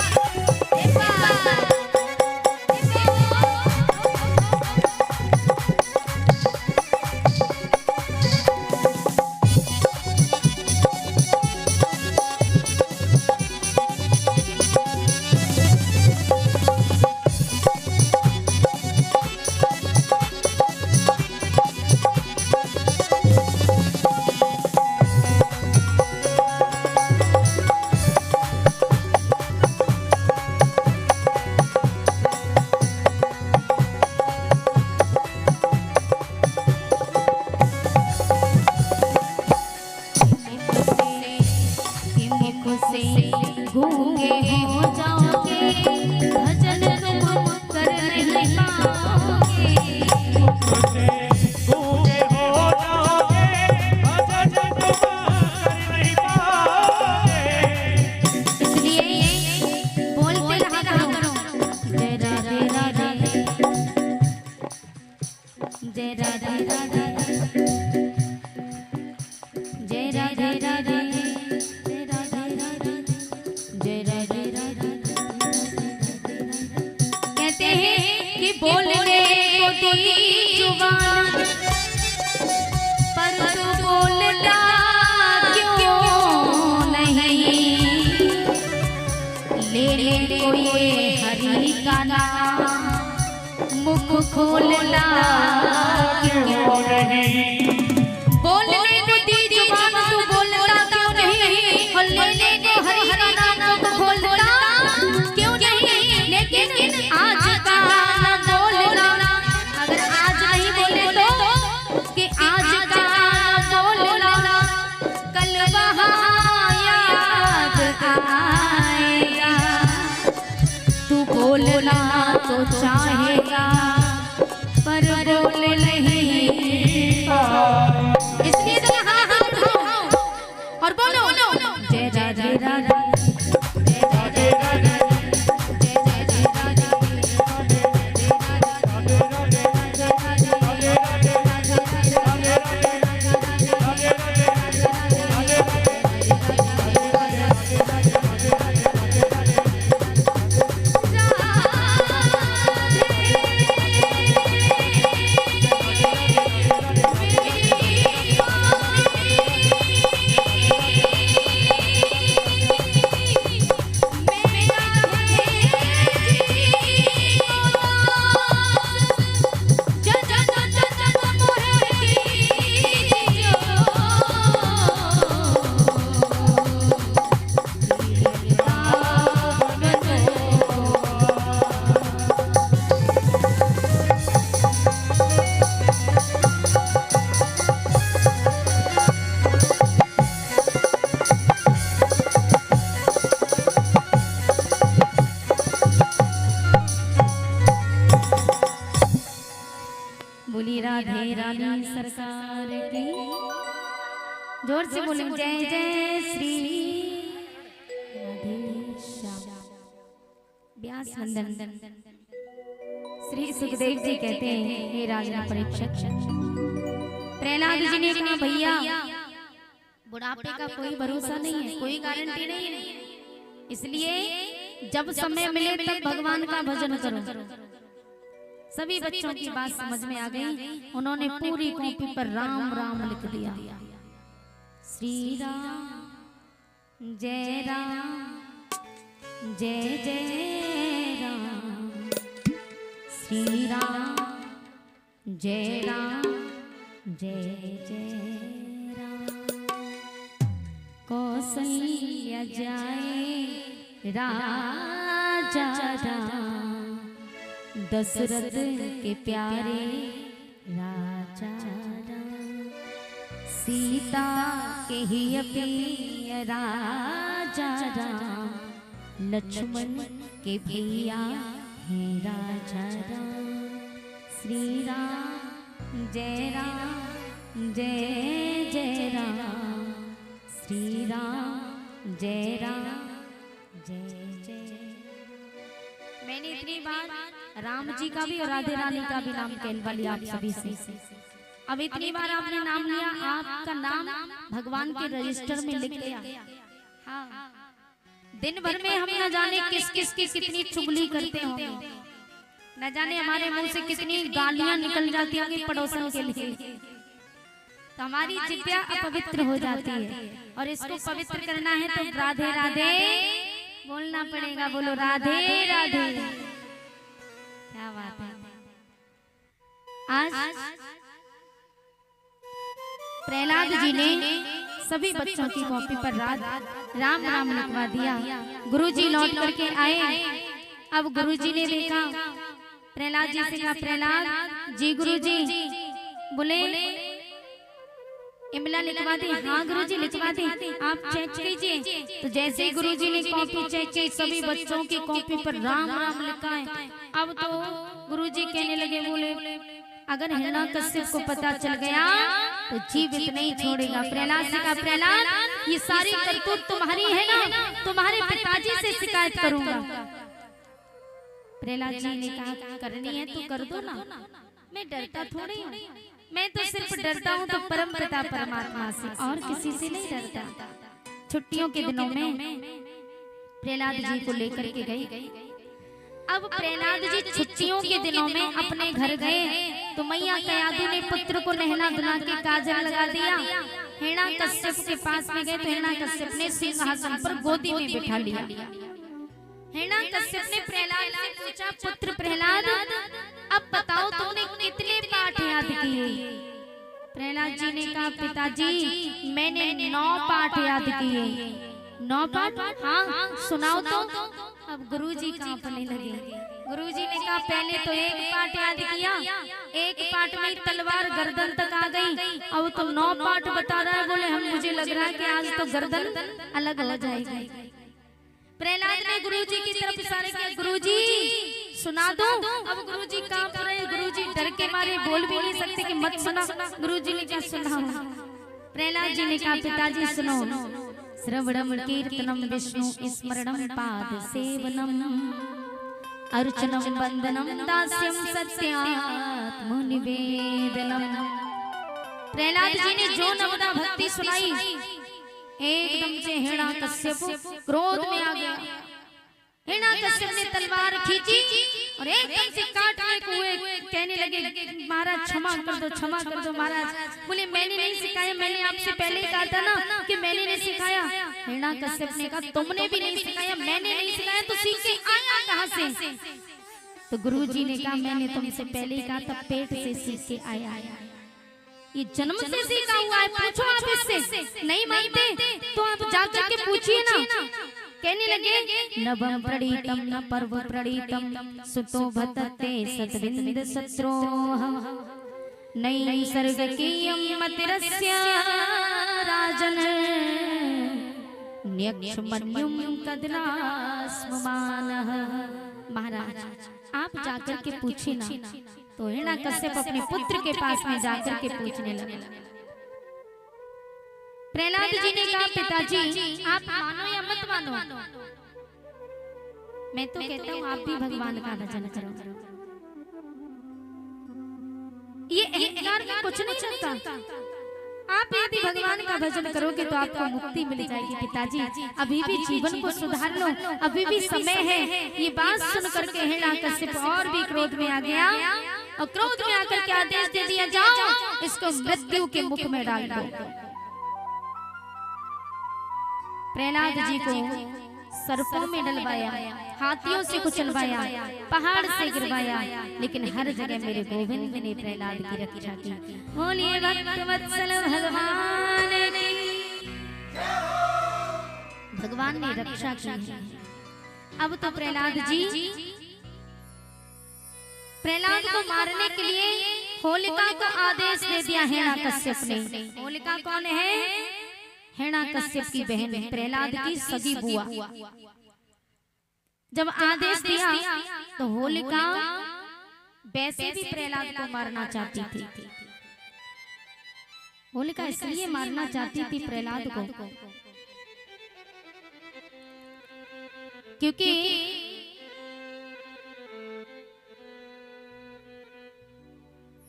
गूंगे हो जाओगे, भजन तुम कर नहीं पाओगे। मुझसे गूंगे हो जाओगे, भजन तुम कर नहीं पाओगे। इसलिए बोलते रहा करो, जय राधे राधे, जय राधे राधे, जय राधे राधे, जय राधे राधे, जय राधे राधे। कहते हैं कि बोलने को दी जुबान, पर तू बोलता क्यों नहीं। ले ले कोई हरि का नाम, मुख खोलना क्यों नहीं। बोलने को दी जुबान, तू बोलता क्यों नहीं। और लेने को हरि का नाम, मुख खोलता क्यों नहीं। लेकिन आज का न बोलना, अगर आज नहीं बोले तो कि आज का न बोलना, कल वहाँ याद आएगा। तू बोलना तो चाहे बोली राधे रानी सरकार की। जोर से बोलें जय जय श्री राधे श्याम। व्यास नंदन श्री सुखदेव जी कहते हैं, हे राजा परीक्षित, प्रहलाद जी ने कहा भैया बुढ़ापे का कोई भरोसा नहीं है, कोई गारंटी नहीं है, इसलिए जब समय मिले तब भगवान का भजन करो। सभी बच्चों की बात समझ में आ गई। उन्होंने पूरी कॉपी पर राम राम लिख दिया। श्री राम जय जय राम, श्री राम जय जय राम। कौशल्या जाए राजा राम, दशरथ के प्यारे राजा राम। सीता के ही प्रिय राजा राम, लक्ष्मण के भैया है राजा राम। श्री राम जय जय राम, श्री राम जय जय। मैंने इतनी बार राम जी का भी और राधे रानी का भी नाम कहलवा लिया आप सभी से। अब इतनी बार आपने नाम लिया, आपका नाम भगवान के रजिस्टर में लिख लिया। हाँ, दिन भर में हम न जाने किस किस की कितनी चुगली करते होंगे, न जाने हमारे मुंह से कितनी गालियां निकल जाती होंगी पड़ोसन के लिए, तो हमारी जिज्ञा अपवित्र हो जाती है। और इसको पवित्र करना है तो राधे राधे बोलना पड़ेगा। बोलो राधे राधे। क्या बात है। आज प्रहलाद जी ने सभी बच्चों की कॉपी पर राम राम लिखवा दिया। गुरुजी लौट करके आए। अब गुरुजी ने देखा, प्रहलाद जी से कहा, प्रहलाद जी गुरुजी बोले इमला लिखवा दी। हाँ गुरुजी लिखवा दी, आप चेक कीजिए। तो जैसे ही गुरुजी ने कॉपी चेक की, सभी बच्चों की कॉपी पर राम राम लिखा है। अब तो गुरुजी कहने लगे, बोले अगर हिरण्यकश्यप को पता चल गया तो जीवित नहीं छोड़ेगा। प्रहलाद से कहा, प्रहलाद ये सारी करतूत तुम्हारी है ना, तुम्हारे पिताजी से शिकायत करूंगा। प्रहलाद जी ने कहा, करनी है तो कर दो ना, मैं डरता थोड़ी हूँ, मैं तो सिर्फ डरता हूँ तो परम पिता परमात्मा से, और किसी से नहीं डरता। छुट्टियों के दिनों में प्रहलाद जी को लेकर के गए। अब प्रहलाद जी छुट्टियों के दिनों में अपने घर गए तो मैया कयादू ने पुत्र को नहला धुला के काजल लगा दिया। हिरण्यकश्यप के पास में गए तो हिरण्यकश्यप ने सिंहासन पर गोदी में बिठा लिया। हिरण्यकश्यप ने प्रहलाद से पूछा, पुत्र प्रहलाद अब बताओ तुमने कितने पाठ याद किए। प्रहलाद जी ने कहा, पिताजी मैंने 9 पाठ याद किए। 9 पाठ? हाँ सुनाओ तो। अब गुरुजी कांपने लगे। गुरुजी ने कहा, पहले तो 1 पाठ याद किया, 1 पाठ में तलवार गर्दन तक आ गई, अब तो 9 पाठ बता रहा है। बोले हम मुझे लग रहा है कि आज तो गर्दन अलग हो जाएगी। प्रहलाद ने गुरुजी की तरफ इशारे किया, गुरुजी सुना दो। अब गुरुजी कांप रहे, गुरुजी डर के मारे बोल भी नहीं सकते कि मत सुना। गुरुजी ने क्या सुना। प्रहलाद जी ने कहा, पिताजी सुनो, श्रवणम कीर्तनम विष्णु स्मरणम पाद सेवनम अर्चनम वंदनम दास्यम सत्यात्म निवेदनम। प्रहलाद जी ने जो नवदा भक्ति सुनाई, एकदम से हिरण्यकश्यप क्रोध में आ गया। हिरण्यकश्यप ने तलवार खींची और एकदम से काटने को हुए, कहने लगे महाराज क्षमा कर दो, क्षमा कर दो महाराज। बोले मैंने नहीं सिखाया, मैंने आपसे पहले ही कहा था ना कि मैंने नहीं सिखाया। हिरण्यकश्यप ने कहा, तुमने भी नहीं सिखाया, मैंने नहीं सिखाया तो सीख के आया कहां से। तो गुरुजी ने कहा, मैंने तुमसे पहले ही कहा था, पेट से सीख के आया। ये जन्म से सीखा हुआ है, पूछो आप इससे। नहीं मानते तो आप जाकर के पूछिए ना। कहने लगे, नवम प्रणीतम न पर्व प्रणीतम सुतो भतते सतविंद सत्रोह नई सर्ग की मतिरस्य राजन न्यक्षमण्युम कदनास्ममानः। महाराज आप जाकर के पूछिए ना, तो हिरण्यकश्यप अपने पुत्र के पास में जाकर के पूछने लगे। प्रहलाद जी ने कहा पिताजी आप मानो या मत मानो, मैं तो कहता हूँ आप भी भगवान का भजन करो। ये अहंकार में कुछ नहीं चलता। आप यदि भगवान का भजन करोगे तो आपको मुक्ति मिल जाएगी। पिताजी अभी भी जीवन को सुधार लो, अभी भी समय है। ये बात सुन करके हिरण्यकश्यप और भी क्रोध में आ गया और क्रोध में आकर के आदेश दे दिया जाओ इसको मृत्यु के मुख में डाल दो। प्रहलाद जी को सर्पों में डलवाया, हाथियों से कुचलवाया, पहाड़ से गिरवाया, लेकिन हर जगह मेरे गोविंद ने प्रहलाद की रक्षा की। बोलिए भक्तवत्सल भगवान की। भगवान ने रक्षा की। अब तो प्रहलाद को मारने के लिए होलिका को आदेश दे दिया हिरण्यकश्यप ने। होलिका कौन है? हिरण्यकश्यप की बहन, प्रहलाद की सगी बुआ। जब आदेश दिया तो होलिका वैसे भी प्रहलाद को मारना चाहती थी। होलिका इसलिए मारना चाहती थी प्रहलाद को क्योंकि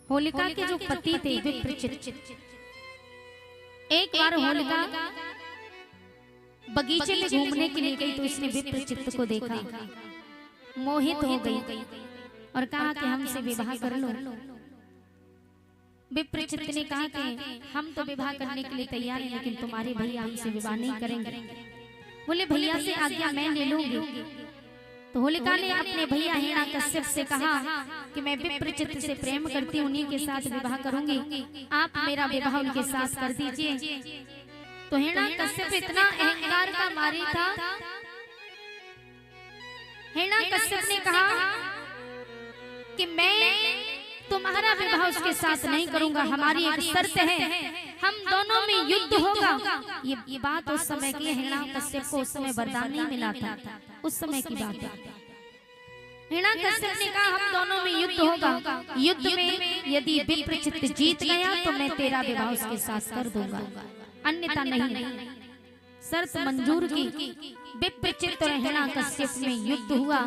होलिका के जो पति थे विप्रचित, एक बार होलिका बगीचे में घूमने के लिए गई तो इसने विप्रचित को देखा, मोहित हो गई और कहा कि हमसे विवाह कर लो। विप्रचित ने कहा कि हम तो विवाह करने के लिए तैयार हैं, लेकिन तुम्हारे भैया हमसे विवाह नहीं करेंगे। बोले भैया से आज्ञा मैं ले लूंगी। तो होलिका ने अपने भैया हिरण्यकश्यप से कहा कि मैं विप्रचित से प्रेम करती हूँ, उन्हीं के साथ विवाह करूंगी, आप मेरा विवाह उनके साथ कर दीजिए। तो हिरण्यकश्यप इतना अहंकार का मारी था। हिरण्यकश्यप ने कहा कि मैं तुम्हारा विवाह उसके साथ नहीं करूंगा, हमारी एक शर्त है, हम दोनों में युद्ध होगा। ये बात उस समय की, हिरण्यकश्यप को उस समय वरदान नहीं मिला था, उस समय की बात है। हिरण्यकश्यप ने कहा हम दोनों में युद्ध होगा, युद्ध में यदि विप्रचित जीत गया तो मैं तेरा विवाह उसके साथ कर दूंगा, अन्यथा नहीं। शर्त मंजूर की। विप्रचित और हिरण्यकश्यप में युद्ध हुआ।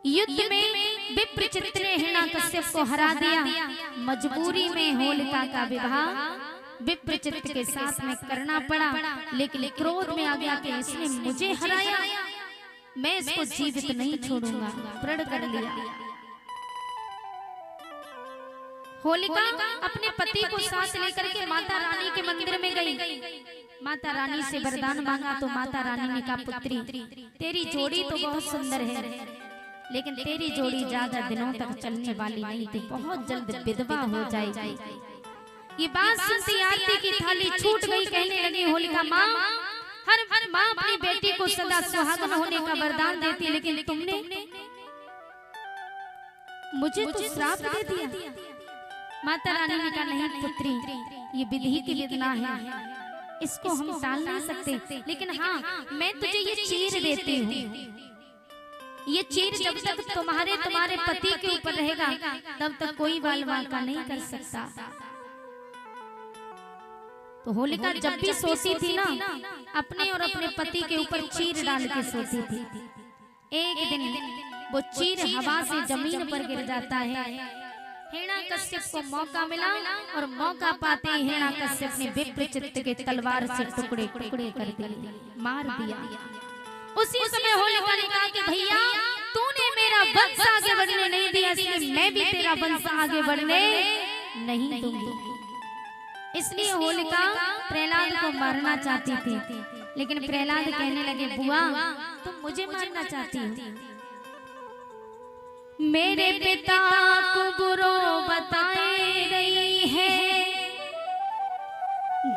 युद्ध में विप्रचित ने हिरण्यकश्यप को हरा दिया। मजबूरी में होलिका का विवाह विप्रचित के साथ में करना पड़ा, लेकिन क्रोध में आ गया कि इसने मुझे हराया, मैं इसको जीवित नहीं छोड़ूंगा, प्रण कर लिया। होलिका अपने पति को साथ लेकर के माता रानी के मंदिर में गई। माता रानी से वरदान मांगा तो माता रानी ने कहा पुत्री तेरी जोड़ी तो बहुत सुंदर है, लेकिन तेरी जोड़ी ज्यादा दिनों तक चलने वाली नहीं थी, बहुत जल्द विधवा हो जाएगी। ये बात सुनती आरती की थाली छूट गई। कहने लगी होलिका माँ, हर माँ अपनी बेटी को सदा सुहागन होने का वरदान देती, लेकिन तुमने मुझे तो श्राप दे दिया। माता रानी ने कहा नहीं पुत्री, ये विधि की विधना है, इसको हम टाल नहीं सकते, लेकिन हाँ मैं तुझे ये चीर देती हूँ। ये चीर जब तक तुम्हारे पति के ऊपर रहेगा तब तक कोई बाल वाका नहीं कर सकता। तो होलिका जब भी सोती थी ना, अपने और अपने पति के ऊपर चीर डाल के सोती थी। एक दिन वो चीर हवा से जमीन पर गिर जाता है। हिरण्यकश्यप को मौका मिला और मौका पाते ही हिरण्यकश्यप ने विप्रचित के तलवार से टुकड़े टुकड़े कर दिए, मार दिया। उसी समय होलिका ने कहा कि भैया तूने मेरा वंश आगे बढ़ने नहीं दिया, इसलिए मैं भी तेरा वंश आगे बढ़ने नहीं दूंगी। इसलिए होलिका प्रहलाद को मारना चाहती थी, लेकिन प्रहलाद कहने लगे बुआ तुम मुझे मारना चाहती हो, मेरे पिता को बुरो बताए रही है,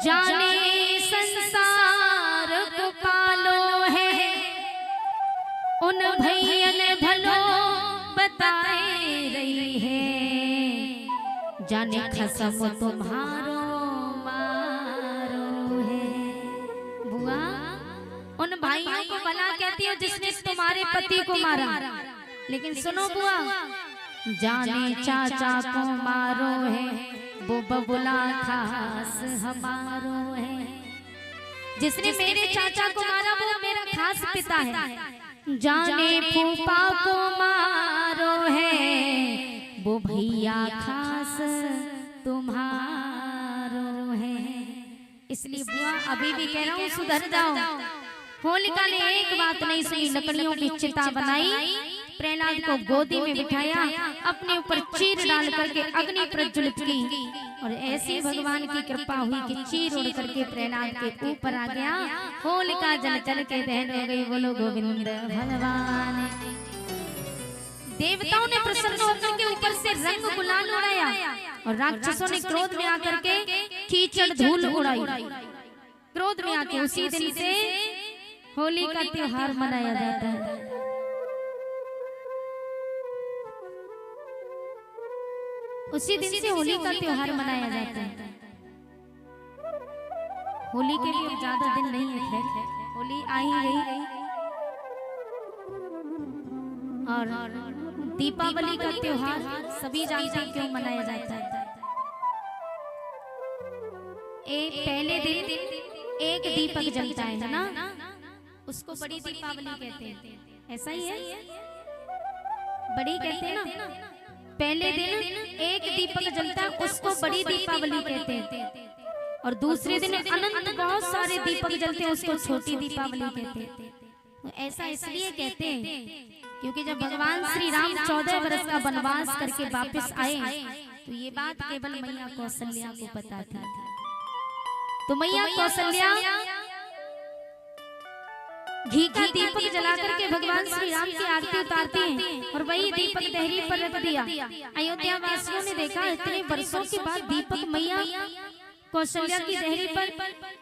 जाने संसार को पालो है, उन भैया ने भलो बताए रही है, जाने खसम तुम्हारो मारो है। बुआ उन भाइयों को भला कहती हो जिसने तुम्हारे पति को मारा, लेकिन सुनो बुआ जाने चाचा को मारो है वो बबुला खास हमारो है। जिसने मेरे चाचा को मारा वो मेरा खास पिता है। जाने फूफा को मारो है वो भैया खास तुम्हारो है। इसलिए बुआ अभी भी कह रहा हूँ सुधर जाओ। होलिका ने एक बात नहीं सुनी, लकड़ियों की चिता बनाई, प्रहलाद को गोदी में बिठाया, अपने ऊपर चीर डाल करके अग्नि प्रज्वलित की और ऐसी भगवान की कृपा हुई कि चीर उड़ करके प्रहलाद के ऊपर आ गया। होलिका जल जल के दहन हो गई। बोलो गोविंद भगवान। देवताओं ने प्रसन्न होकर के ऊपर से रंग गुलाल उड़ाया और राक्षसों ने क्रोध में आकर के कीचड़ धूल उड़ाई। क्रोध में आके उसी दिन से होली का त्योहार मनाया जाता है। उसी दिन से होली का त्योहार मनाया जाता है। होली के लिए ज्यादा दिन नहीं है, खैर होली आ ही गई। और दीपावली का त्योहार सभी जानते हैं क्यों मनाया जाता है। पहले दिन एक दीपक जलता है ना, उसको बड़ी दीपावली कहते हैं। ऐसा ही है, बड़ी कहते हैं ना। पहले दिन एक दीपक जलता है, उसको बड़ी दीपावली कहते हैं। और दूसरे दिन अनंत बहुत सारे दीपक जलते हैं, उसको छोटी दीपावली कहते हैं। तो ऐसा इसलिए कहते हैं क्योंकि जब भगवान श्री राम 14 वर्ष का वनवास करके वापस आए तो ये बात केवल मैया कौशल्या को पता थी। तो मैया कौशल्या घी का दीपक जला करके भगवान श्री राम की आरती उतारती हैं और वही दीपक देहरी पर रख दिया। अयोध्या वासियों ने देखा इतने वर्षों के बाद दीपक मैया कौशल्या की देहरी पर।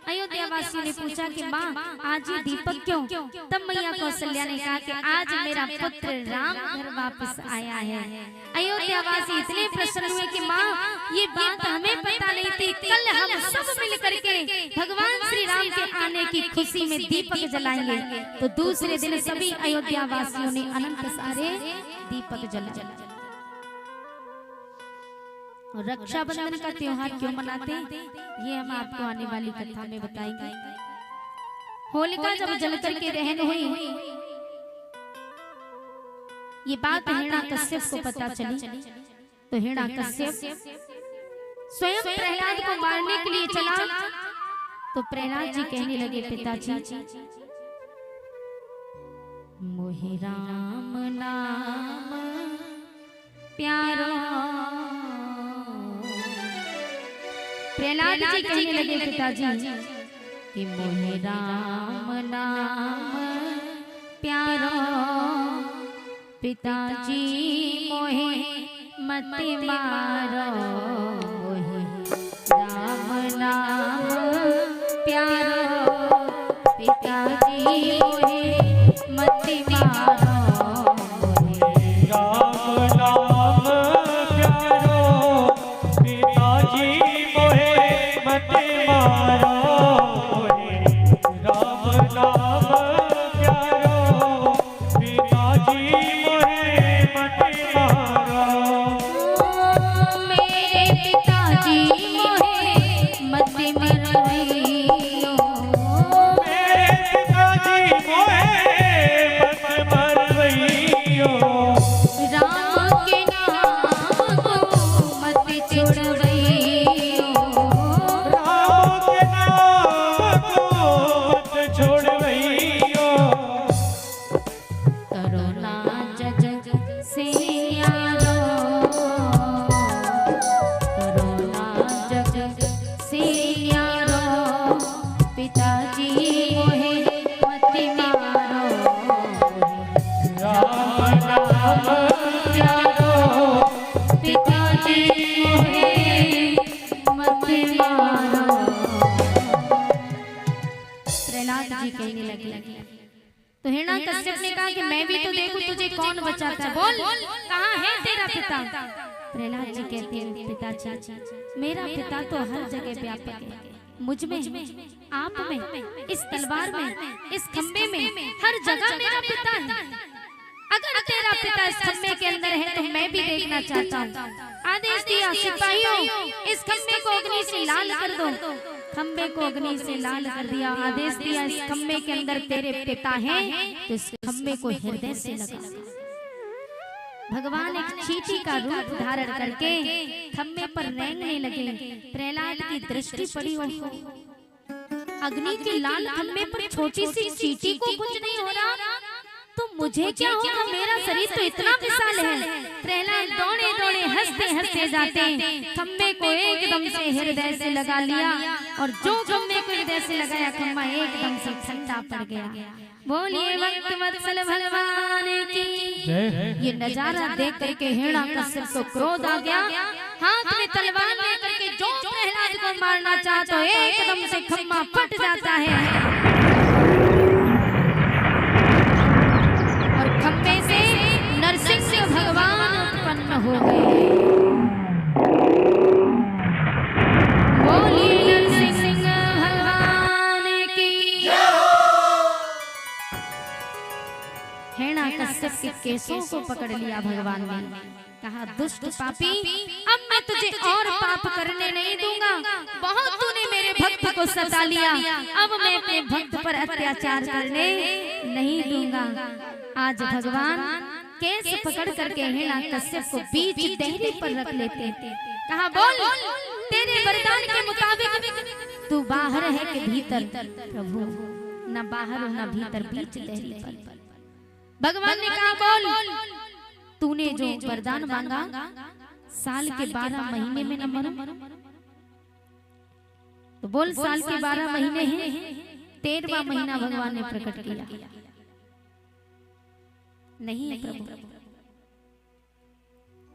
अयोध्या वासियों ने पूछा कि माँ आज ये दीपक क्यों? तब मैया कौशल्या ने कहा कि आज मेरा पुत्र राम घर वापस आया है। अयोध्या वासी इतने प्रसन्न हुए कि माँ ये बात हमें पता नहीं थी, कल हम सब मिल करके भगवान श्री राम के आने की खुशी में दीपक जलाएंगे। तो दूसरे दिन सभी अयोध्या वासियों ने अनंत सारे दीपक जलाए। और रक्षाबंधन का त्योहार क्यों मनाते हैं ये हम आपको आने वाली कथा में बताएंगे। होलिका जब जल करके दहन हुई, ये बात हिरण्याकश्यप को पता चली। तो हिरण्याकश्यप स्वयं प्रहलाद को मारने के लिए चला। तो प्रहलाद जी कहने लगे पिताजी मोहि राम नाम प्यारो। प्रहलाद जी कहने लगे पिताजी कि मोहे राम नाम प्यारो, पिताजी मोहे मत मारो। मोहे राम नाम प्यारो, पिताजी मोहे मत मारो। तो हिरण्याकश्यप ने कहा कि मैं भी तो देखूं तुझे कौन बचाता है, बोल कहाँ है तेरा पिता? प्रहलाद जी कहते हैं पिताजी मेरा पिता तो हर जगह व्यापक है, मुझ में, आप में, इस तलवार में, इस खंबे में, हर जगह मेरा पिता है। अगर तेरा पिता इस खंबे के अंदर है तो मैं भी देखना चाहता हूँ। आदेश दिया सिपाहियों इस खम्भे को अग्नि से लाल कर दो। खम्भे को अग्नि से लाल कर दिया। आदेश दिया इस खम्भे के अंदर तेरे पिता हैं तो इस खम्भे को हृदय से लगा। भगवान एक चींटी का रूप धारण करके खम्भे पर रेंगने लगे। प्रहलाद की दृष्टि पड़ी और अग्नि के लाल खम्भे पर छोटी सी चींटी को कुछ नहीं हो रहा तो मुझे क्या होगा, मेरा शरीर तो इतना विशाल है। प्रहलाद दौड़े दौड़े हंसते हंसते जाते खम्भे को एकदम से हृदय से लगा लिया और जो खम्भे को हृदय से लगाया खम्भा एकदम से ठंडा पड़ गया। बोलिए भक्त वत्सल भगवान की। ये नजारा देख करके हिरण्याकश्यप को क्रोध आ गया। हाथ में तलवार लेकर के जो प्रहलाद को मारना चाहता तो एकदम से खम्भा फट जाता है और खम्भे से नरसिंह भगवान उत्पन्न हो गए। बोलिए नरसिंह भगवान की। हिरण्याकश्यप के केसों को पकड़ लिया भगवान ने। कहा दुष्ट पापी, अब मैं तुझे और पाप करने नहीं दूंगा। बहुत तूने मेरे भक्त को सता लिया, अब मैं अपने भक्त पर अत्याचार करने नहीं दूंगा। आज भगवान केस पकड़ करके हिरण्याकश्यप को बीच देहरी पर रख लेते। कहा बोल, तेरे वरदान के मुताबिक तू बाहर है कि भीतर? प्रभु न बाहर न भीतर, बीच देहरी पर। भगवान ने कहा बोल, तूने जो वरदान मांगा साल के 12 महीने में न मरूं तो बोल साल के 12 महीने हैं। 13वां महीना भगवान ने प्रकट किया। नहीं प्रभु।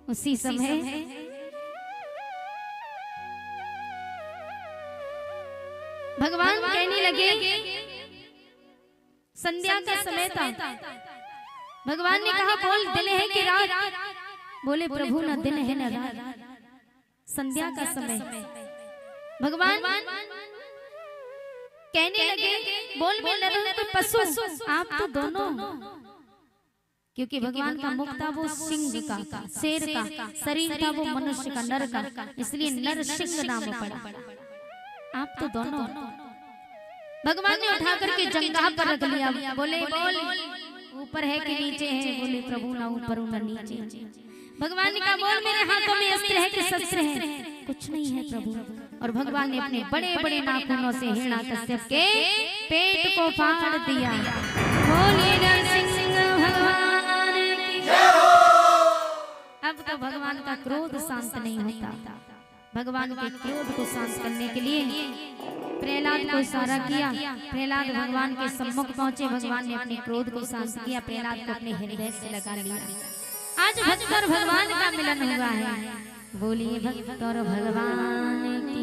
उसी समय भगवान कहने लगे, संध्या का समय था। भगवान ने कहा बोल, दिन है कि रात? बोले प्रभु न दिन है न रात, संध्या का समय। भगवान कहने लगे बोल मैं नर हूं कि पशु? आप तो दोनों। क्योंकि भगवान का मुख था वो सिंह का, शेर का, शरीर था वो मनुष्य का, नर का, इसलिए नर सिंह नाम पड़ा। आप तो दोनों। भगवान ने उठा करके जंघा पर रख लिया। बोले बोल, ऊपर है कि नीचे है? बोले प्रभु ना ऊपर ना नीचे। भगवान ने कहा बोल, मेरे हाथों में अस्त्र है कि शस्त्र है? कुछ नहीं है प्रभु। और भगवान ने अपने बड़े बड़े नाखूनों से हिरण्याकश्यप के पेट को फाड़ दिया। बोलिए नरसिंह भगवान की। अब तो भगवान का क्रोध शांत नहीं होता। भगवान के क्रोध को शांत करने के लिए प्रहलाद को इशारा किया। प्रहलाद भगवान के सम्मुख पहुंचे। भगवान ने अपने क्रोध को शांत किया, प्रहलाद को अपने हृदय से लगा लिया। आज भक्त और भगवान का मिलन हुआ है। बोलिए भक्त और भगवान की।